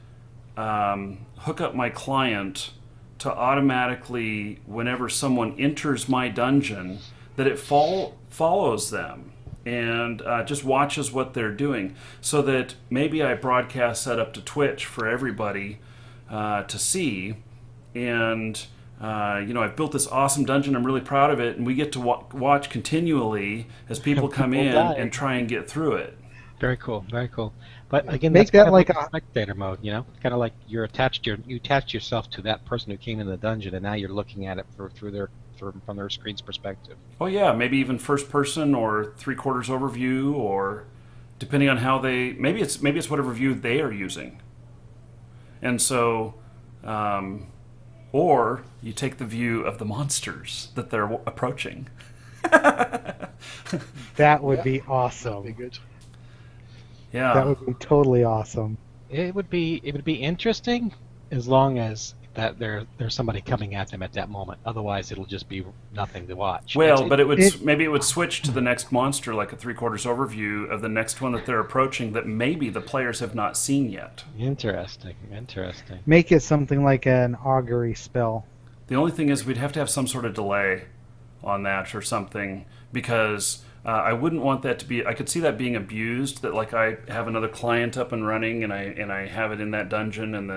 hook up my client to automatically, whenever someone enters my dungeon, that it follows them and just watches what they're doing, so that maybe I broadcast that up to Twitch for everybody to see. And I've built this awesome dungeon. I'm really proud of it, and we get to watch continually as people come in and try and get through it. Very cool, very cool. But again, Make that's that kind of like a spectator mode, kind of like you attached yourself to that person who came in the dungeon, and now you're looking at it from their screen's perspective. Oh yeah, maybe even first person or 3/4 overview, or depending on how maybe it's whatever view they are using. And so, or you take the view of the monsters that they're approaching. That would be awesome. That'd be good. Yeah, That would be totally awesome. It would be interesting as long as that there's somebody coming at them at that moment. Otherwise, it'll just be nothing to watch. Well, but maybe it would switch to the next monster, like a 3/4 overview of the next one that they're approaching that maybe the players have not seen yet. Interesting. Make it something like an augury spell. The only thing is we'd have to have some sort of delay on that or something, because I wouldn't want that to be. I could see that being abused. That like I have another client up and running, and I have it in that dungeon, and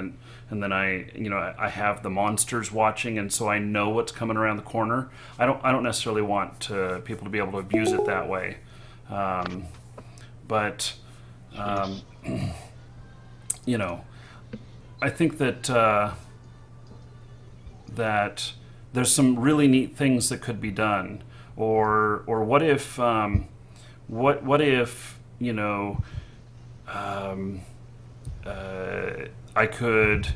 then I have the monsters watching, and so I know what's coming around the corner. I don't necessarily want people to be able to abuse it that way, but I think that that there's some really neat things that could be done. Or what if what if I could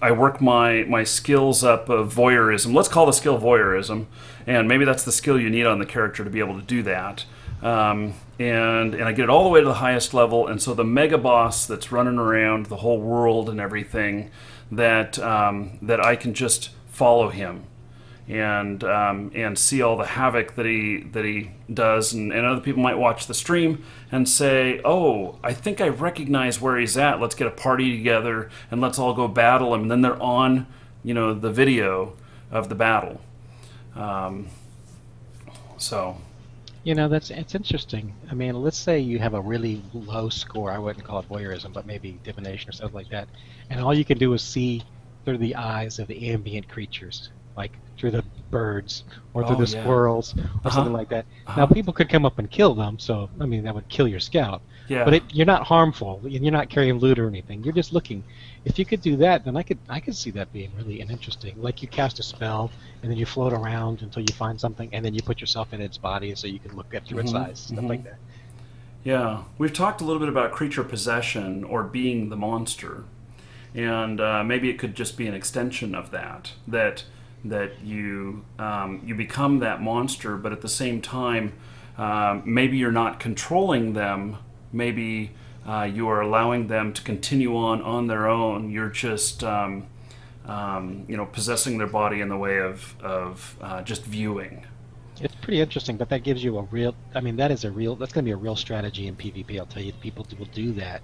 I work my skills up of voyeurism. Let's call the skill voyeurism, and maybe that's the skill you need on the character to be able to do that. And I get it all the way to the highest level, and so the mega boss that's running around the whole world and everything, that I can just follow him and see all the havoc that he does, and other people might watch the stream and say, "Oh, I think I recognize where he's at. Let's get a party together and let's all go battle him." And then they're on, the video of the battle. So, it's interesting. I mean, let's say you have a really low score. I wouldn't call it voyeurism, but maybe divination or something like that, and all you can do is see through the eyes of the ambient creatures, like through the birds or through the squirrels or something like that. Now, people could come up and kill them, so I mean that would kill your scout. Yeah. But you're not harmful. You're not carrying loot or anything. You're just looking. If you could do that, then I could see that being really interesting. Like you cast a spell and then you float around until you find something, and then you put yourself in its body so you can look at through its eyes, stuff like that. Yeah, we've talked a little bit about creature possession or being the monster. And maybe it could just be an extension of that you become that monster, but at the same time, maybe you're not controlling them. Maybe you are allowing them to continue on their own. You're just possessing their body in the way of just viewing. It's pretty interesting, but that gives you that's going to be a real strategy in PvP. I'll tell you, people will do that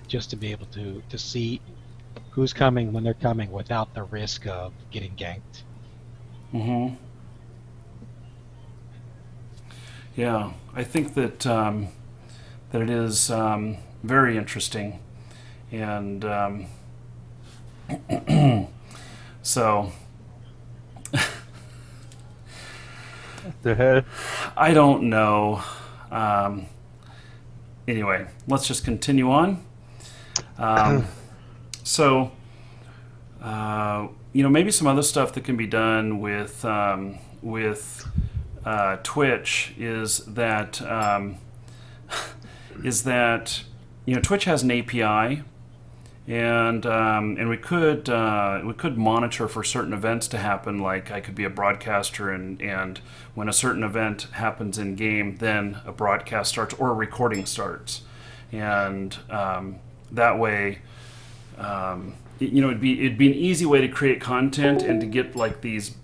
just to be able to see who's coming when they're coming without the risk of getting ganked. Mm-hmm. Yeah, I think that that it is very interesting, and so The hell? I don't know. Anyway, let's just continue on. So, maybe some other stuff that can be done with Twitch is that Twitch has an API, and we could monitor for certain events to happen. Like I could be a broadcaster, and when a certain event happens in game, then a broadcast starts or a recording starts, and that way. It'd be an easy way to create content and to get like these,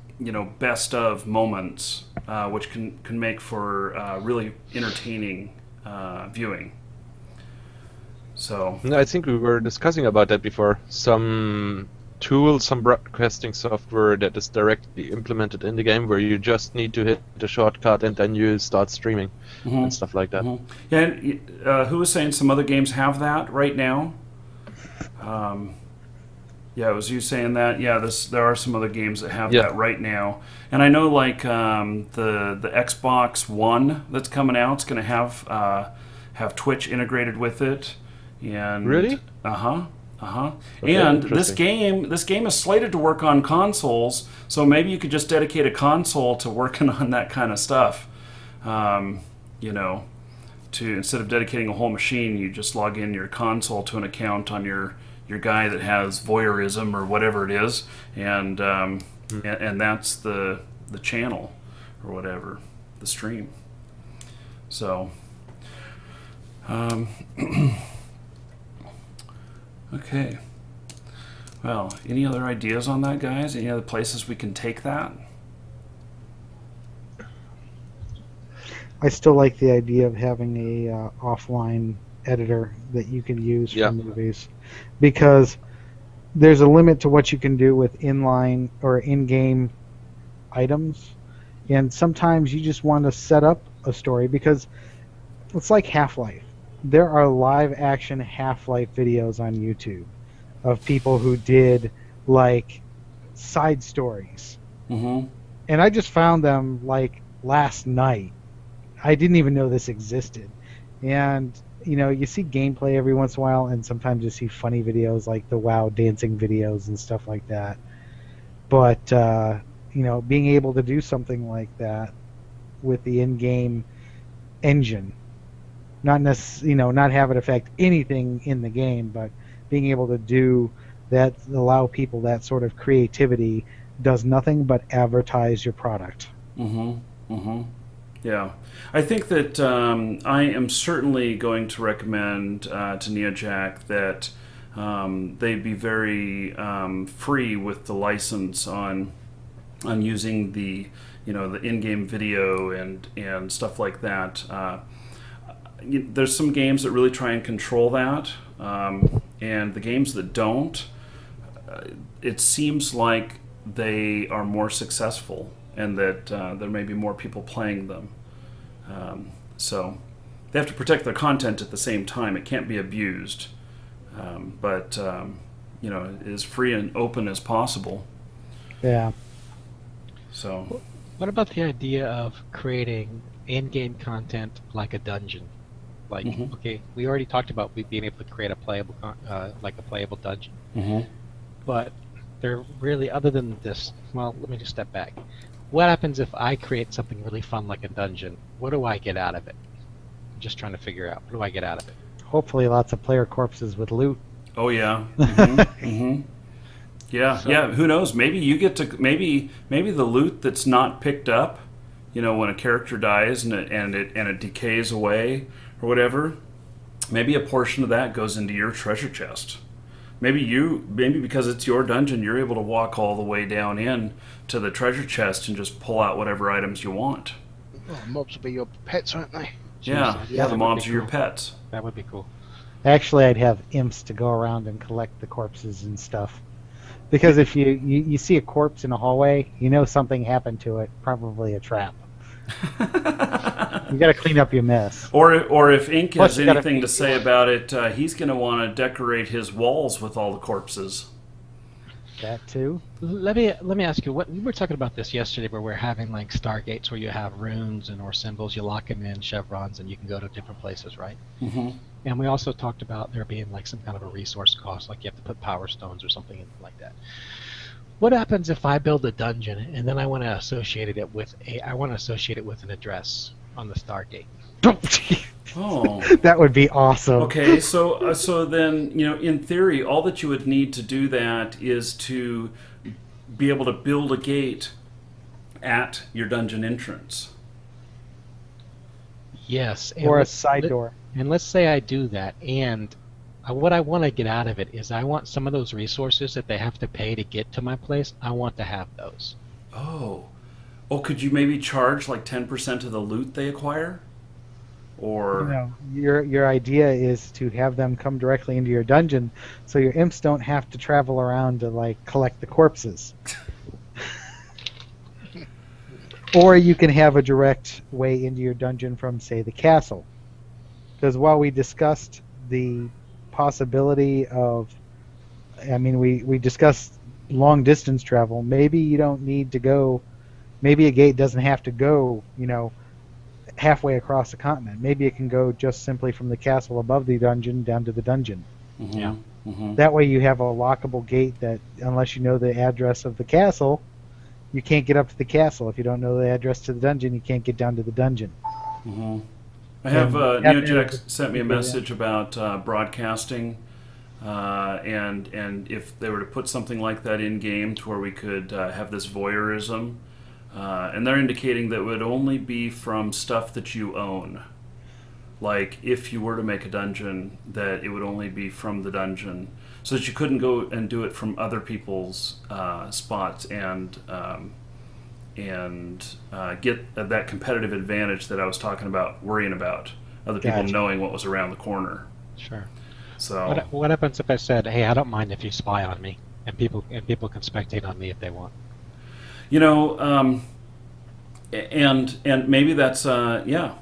best of moments, which can make for really entertaining viewing. So I think we were discussing about that before. Some tool, some broadcasting software that is directly implemented in the game, where you just need to hit the shortcut and then you start streaming and stuff like that. Mm-hmm. Yeah, and, who was saying some other games have that right now? Yeah, it was you saying that. Yeah, there are some other games that have that right now, and I know like the Xbox One that's coming out is going to have Twitch integrated with it. And really? Okay, and this game is slated to work on consoles, so maybe you could just dedicate a console to working on that kind of stuff. To instead of dedicating a whole machine, you just log in your console to an account on your guy that has voyeurism or whatever it is, and that's the channel or whatever, the stream. So okay, well, any other ideas on that, guys? Any other places we can take that? I still like the idea of having a offline editor that you can use for movies, because there's a limit to what you can do with inline or in-game items, and sometimes you just want to set up a story, because it's like Half-Life. There are live action Half-Life videos on YouTube of people who did like side stories. Mm-hmm. And I just found them like last night. I didn't even know this existed. And you see gameplay every once in a while, and sometimes you see funny videos like the WoW dancing videos and stuff like that. But being able to do something like that with the in-game engine, not have it affect anything in the game, but being able to do that, allow people that sort of creativity, does nothing but advertise your product. Mm-hmm. Mm-hmm. Yeah. I think that I am certainly going to recommend to NeoJack that they be very free with the license on using the the in-game video and stuff like that. There's some games that really try and control that, and the games that don't, it seems like they are more successful, and that there may be more people playing them. So they have to protect their content at the same time. It can't be abused, but as free and open as possible. Yeah. So, what about the idea of creating in-game content like a dungeon? Like, okay, we already talked about being able to create a playable dungeon. Mm-hmm. But they're really, other than this, well, let me just step back. What happens if I create something really fun like a dungeon? What do I get out of it? I'm just trying to figure out, what do I get out of it? Hopefully lots of player corpses with loot. Oh yeah. Mm-hmm. Mm-hmm. Yeah, So- yeah. Who knows? Maybe you get to maybe the loot that's not picked up, when a character dies and it decays away or whatever. Maybe a portion of that goes into your treasure chest. Maybe because it's your dungeon, you're able to walk all the way down in to the treasure chest and just pull out whatever items you want. Oh, mobs will be your pets, won't they? Yeah, Yeah, the that mobs would are be your cool. pets. That would be cool. Actually, I'd have imps to go around and collect the corpses and stuff. Because if you see a corpse in a hallway, something happened to it, probably a trap. You got to clean up your mess. Or if Ink Plus, has you gotta anything to feed say yours. about it, he's going to want to decorate his walls with all the corpses. That too. Let me ask you, we were talking about this yesterday, where we're having like stargates where you have runes or symbols, you lock them in chevrons, and you can go to different places, right? Mm-hmm. And we also talked about there being like some kind of a resource cost, like you have to put power stones or something like that. What happens if I build a dungeon and then I want to associate it with an address on the Stargate? Oh. That would be awesome. Okay, so then, in theory, all that you would need to do that is to be able to build a gate at your dungeon entrance. Yes. Or a side door. And let's say I do that, and what I want to get out of it is I want some of those resources that they have to pay to get to my place. I want to have those. Oh, could you maybe charge like 10% of the loot they acquire? Or Your idea is to have them come directly into your dungeon, so your imps don't have to travel around to like collect the corpses. Or you can have a direct way into your dungeon from, say, the castle. Because while we discussed the possibility of, we discussed long distance travel, maybe you don't need to go, maybe a gate doesn't have to go, halfway across the continent. Maybe it can go just simply from the castle above the dungeon down to the dungeon. Mm-hmm. Yeah. Mm-hmm. That way you have a lockable gate that, unless you know the address of the castle, you can't get up to the castle. If you don't know the address to the dungeon, you can't get down to the dungeon. Mm-hmm. I have NeoJack sent me a message about broadcasting, and if they were to put something like that in game to where we could have this voyeurism, and they're indicating that it would only be from stuff that you own. Like if you were to make a dungeon, that it would only be from the dungeon, so that you couldn't go and do it from other people's spots and get that competitive advantage that I was talking about, worrying about other people Gotcha. knowing what was around the corner. Sure. So What happens if I said, "Hey, I don't mind if you spy on me, and people can spectate on me if they want"? and maybe that's yeah.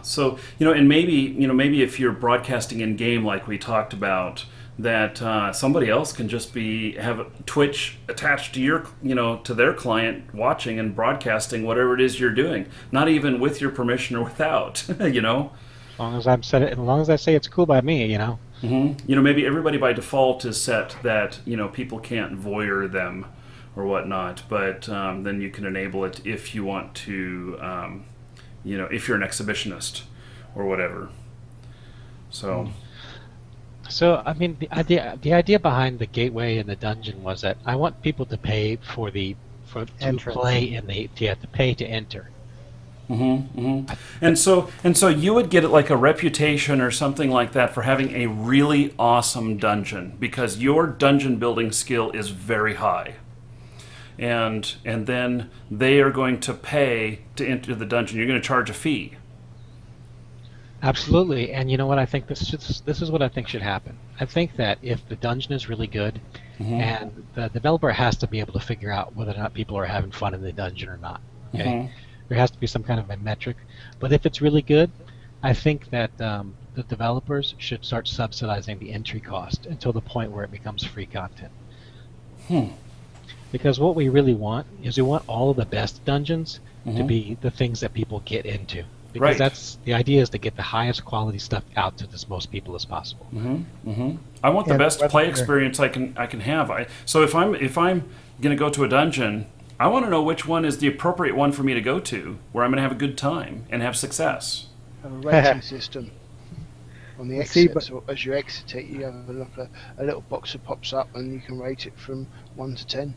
So and maybe if you're broadcasting in game like we talked about, that somebody else can just have Twitch attached to your to their client, watching and broadcasting whatever it is you're doing, not even with your permission or without. As long as as long as I say it's cool by me, Maybe everybody by default is set that people can't voyeur them or whatnot, but then you can enable it if you want to, if you're an exhibitionist or whatever. So I mean, the idea behind the gateway and the dungeon was that I want people to pay to Entrance. play to pay to enter. And so you would get like a reputation or something like that for having a really awesome dungeon because your dungeon building skill is very high. And then they are going to pay to enter the dungeon. You're going to charge a fee. Absolutely, and you know what? I think this is what I think should happen. I think that if the dungeon is really good, and the developer has to be able to figure out whether or not people are having fun in the dungeon or not. Okay, there has to be some kind of a metric. But if it's really good, I think that the developers should start subsidizing the entry cost until the point where it becomes free content. Because what we really want is we want all of the best dungeons to be the things that people get into. Because that's the idea, is to get the highest quality stuff out to as most people as possible. I want the best play experience I can have. So if I'm going to go to a dungeon, I want to know which one is the appropriate one for me to go to, where I'm going to have a good time and have success. Have a rating system on the exit. So as you exit it, you have a little box that pops up, and you can rate it from 1 to 10.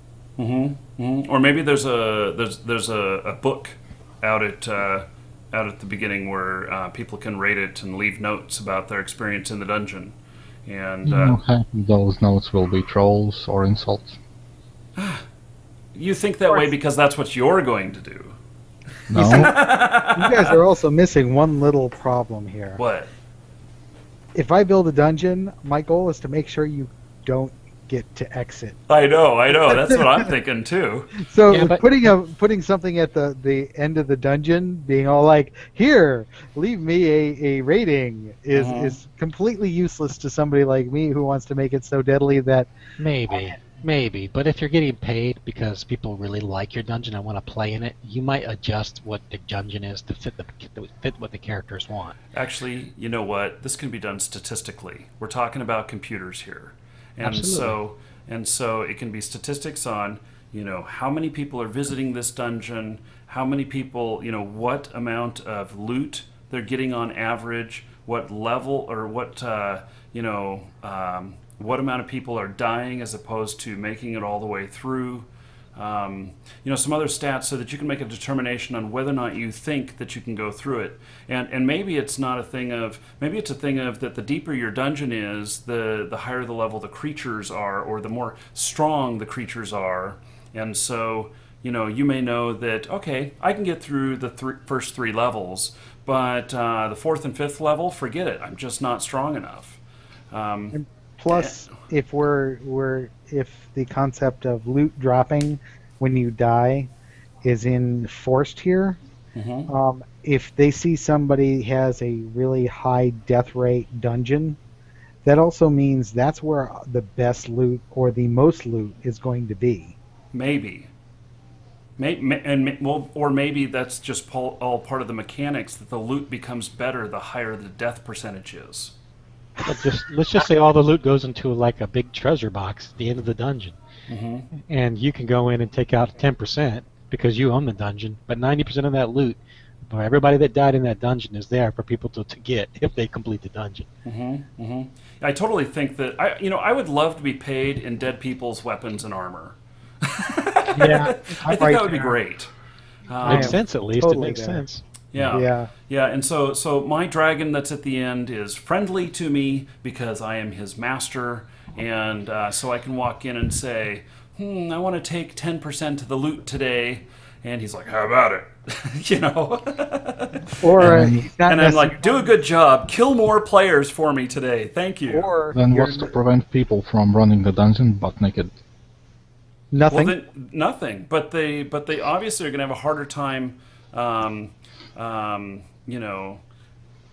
Or maybe there's a book out at the beginning where people can rate it and leave notes about their experience in the dungeon. And those notes will be trolls or insults. You think that way because that's what you're going to do. No. You guys are also missing one little problem here. What? If I build a dungeon, my goal is to make sure you don't get to exit. I know. That's what I'm thinking too. So Yeah, putting something at the end of the dungeon, being all like, "Here, leave me a rating," is completely useless to somebody like me who wants to make it so deadly that Maybe, but if you're getting paid because people really like your dungeon and want to play in it, you might adjust what the dungeon is to fit what the characters want. Actually, you know what? This can be done statistically. We're talking about computers here. And Absolutely. so it can be statistics on, how many people are visiting this dungeon, how many people, what amount of loot they're getting on average, what level or what amount of people are dying as opposed to making it all the way through. Some other stats so that you can make a determination on whether or not you think that you can go through it. And maybe it's not a thing of, maybe it's a thing of that the deeper your dungeon is, the higher the level the creatures are, or the more strong the creatures are. And so, you may know that, okay, I can get through the first 3 levels, but the 4th and 5th level, forget it. I'm just not strong enough. plus if if the concept of loot dropping when you die is enforced here, if they see somebody has a really high death rate dungeon, that also means that's where the best loot or the most loot is going to be. Maybe that's just all part of the mechanics, that the loot becomes better the higher the death percentage is. But let's just say all the loot goes into like a big treasure box at the end of the dungeon, and you can go in and take out 10% because you own the dungeon, but 90% of that loot, or everybody that died in that dungeon, is there for people to get if they complete the dungeon. I totally think that I would love to be paid in dead people's weapons and armor. Yeah, I think that would be great. Makes sense, at least. Totally It makes sense. Yeah. And so my dragon that's at the end is friendly to me because I am his master, and so I can walk in and say, I want to take 10% of the loot today, and he's like, how about it? Or he's not and I'm like, do a good job, kill more players for me today, thank you. Or Then what's to prevent people from running the dungeon but naked? Nothing. Well, then nothing. But they obviously are going to have a harder time. You know,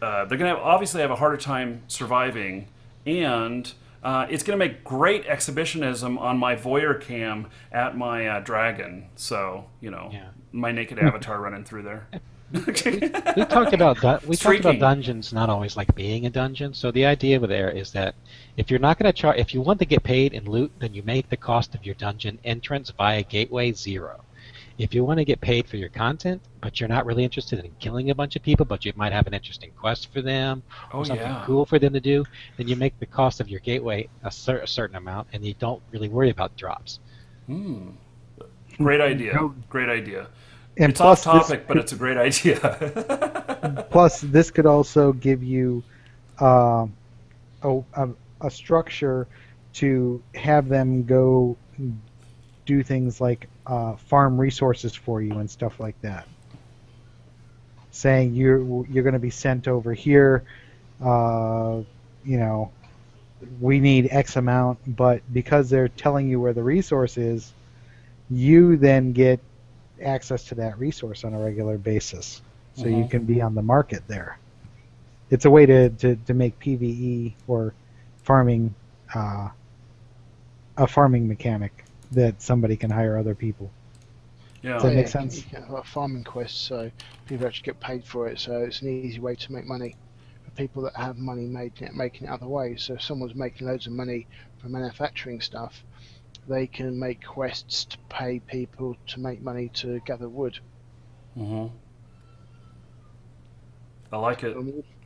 they're going to obviously have a harder time surviving, and it's going to make great exhibitionism on my voyeur cam at my dragon. So Yeah. my naked avatar running through there. We talked about Streaking. dungeons not always like being a dungeon. So the idea with there is that if you're not going to charge, if you want to get paid in loot, then you make the cost of your dungeon entrance via gateway 0. If you want to get paid for your content, but you're not really interested in killing a bunch of people, but you might have an interesting quest for them or something cool for them to do, then you make the cost of your gateway a certain amount, and you don't really worry about drops. Great idea. Great idea. And It's off plus topic, but it's a great idea. Plus, this could also give you a structure to have them go do things like farm resources for you and stuff like that. Saying you're going to be sent over here, we need X amount, but because they're telling you where the resource is, you then get access to that resource on a regular basis. So you can be on the market there. It's a way to make PvE or farming a farming mechanic that somebody can hire other people. Yeah. Does that make sense? You can have a farming quest, so people actually get paid for it. So it's an easy way to make money for people that have money making it other ways. So if someone's making loads of money from manufacturing stuff, they can make quests to pay people to make money to gather wood. I like it.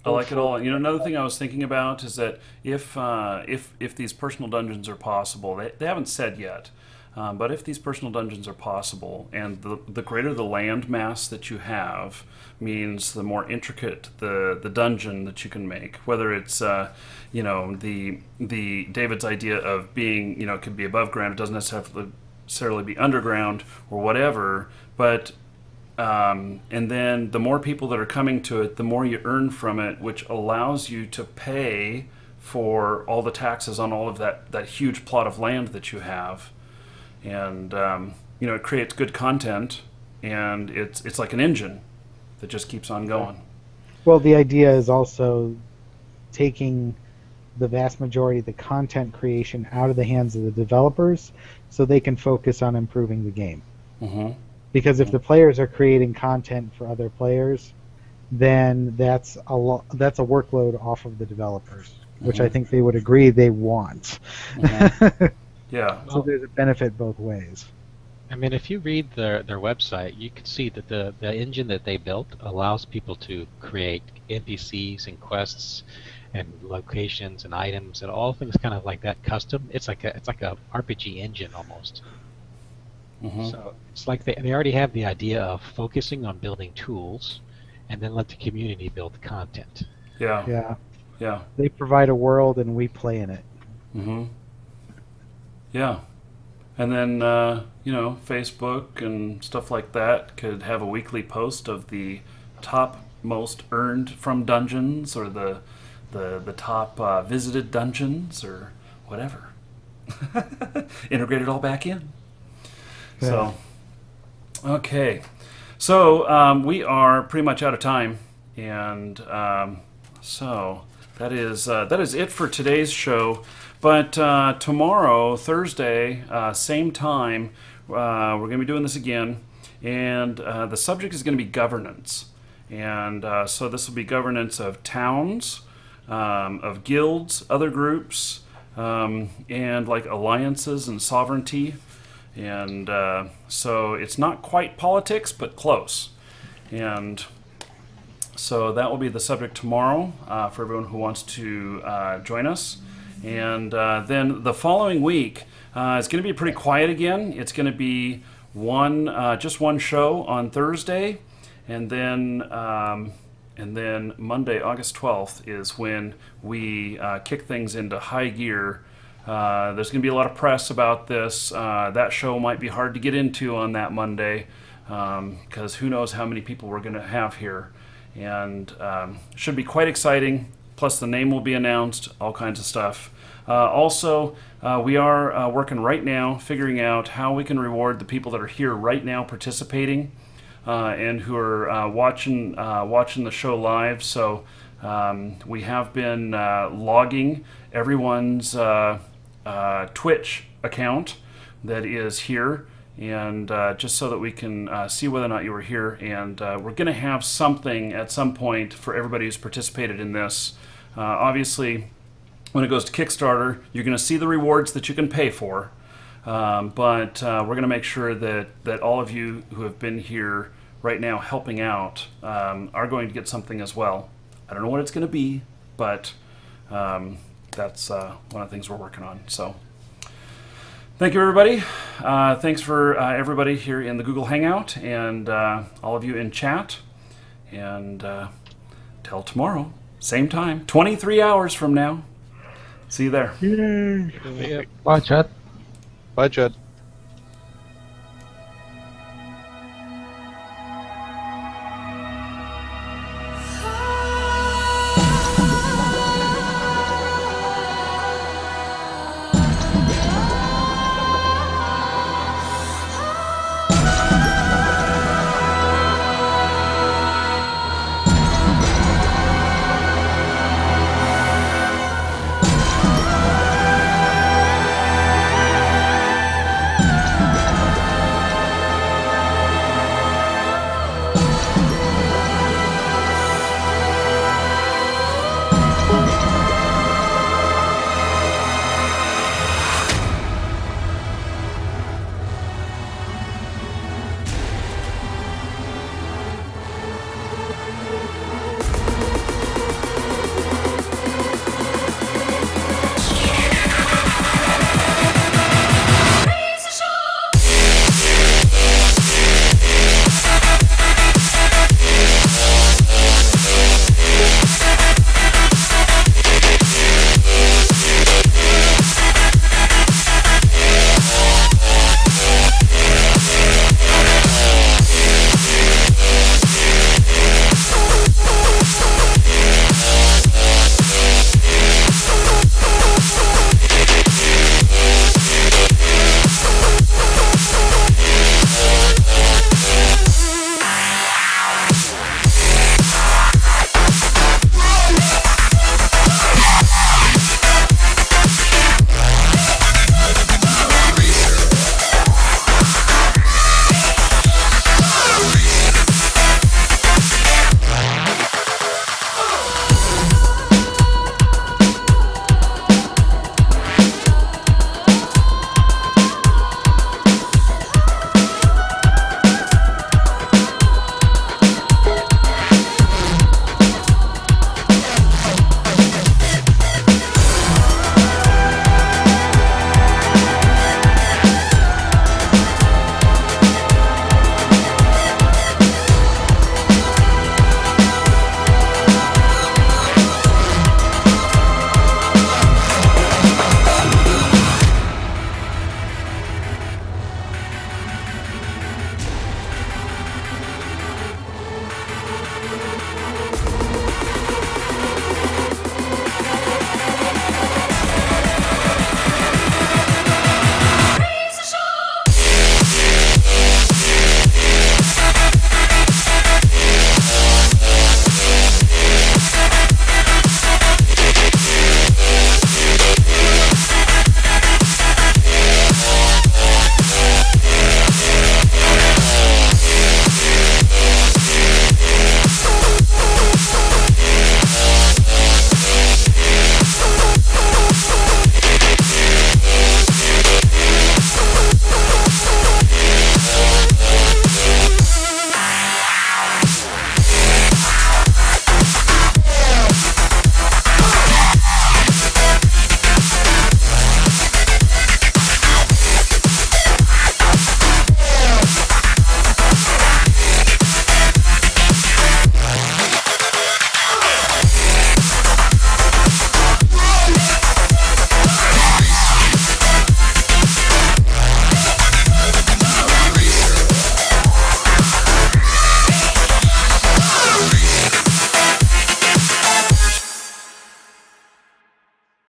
I like it all. Another thing I was thinking about is that if these personal dungeons are possible, they haven't said yet, but if these personal dungeons are possible, and the greater the land mass that you have means the more intricate the dungeon that you can make. Whether it's the David's idea of being could be above ground, it doesn't necessarily be underground or whatever, but. And then the more people that are coming to it, the more you earn from it, which allows you to pay for all the taxes on all of that huge plot of land that you have. And, it creates good content, and it's like an engine that just keeps on going. Well, the idea is also taking the vast majority of the content creation out of the hands of the developers so they can focus on improving the game. Because if the players are creating content for other players, then that's a workload off of the developers, which I think they would agree they want. Yeah. So there's a benefit both ways. I mean, if you read their website, you can see that the engine that they built allows people to create NPCs and quests and locations and items and all things kind of like that custom. It's like a RPG engine almost. So it's like they already have the idea of focusing on building tools, and then let the community build the content. Yeah. They provide a world, and we play in it. Yeah. And then Facebook and stuff like that could have a weekly post of the top most earned from dungeons, or the top visited dungeons, or whatever. Integrate it all back in. So, okay. So we are pretty much out of time, and so that is it for today's show. But tomorrow, Thursday, same time, we're going to be doing this again, and the subject is going to be governance. And so this will be governance of towns, of guilds, other groups, and like alliances and sovereignty. And so it's not quite politics, but close. And so that will be the subject tomorrow for everyone who wants to join us. And then the following week is going to be pretty quiet again. It's going to be just one show on Thursday, and then Monday, August 12th, is when we kick things into high gear. There's going to be a lot of press about this. That show might be hard to get into on that Monday, because who knows how many people we're going to have here. And should be quite exciting. plus the name will be announced, all kinds of stuff. Also, we are working right now figuring out how we can reward the people that are here right now participating and who are watching the show live. So we have been logging everyone's Twitch account that is here, and just so that we can see whether or not you were here. And we're going to have something at some point for everybody who's participated in this. Obviously, when it goes to Kickstarter, you're going to see the rewards that you can pay for, but we're going to make sure that all of you who have been here right now helping out are going to get something as well. I don't know what it's going to be, but that's one of the things we're working on. So thank you, everybody. Thanks for everybody here in the Google Hangout and all of you in chat. And till tomorrow, same time, 23 hours from now. See you there. Bye, chat. Bye, chat.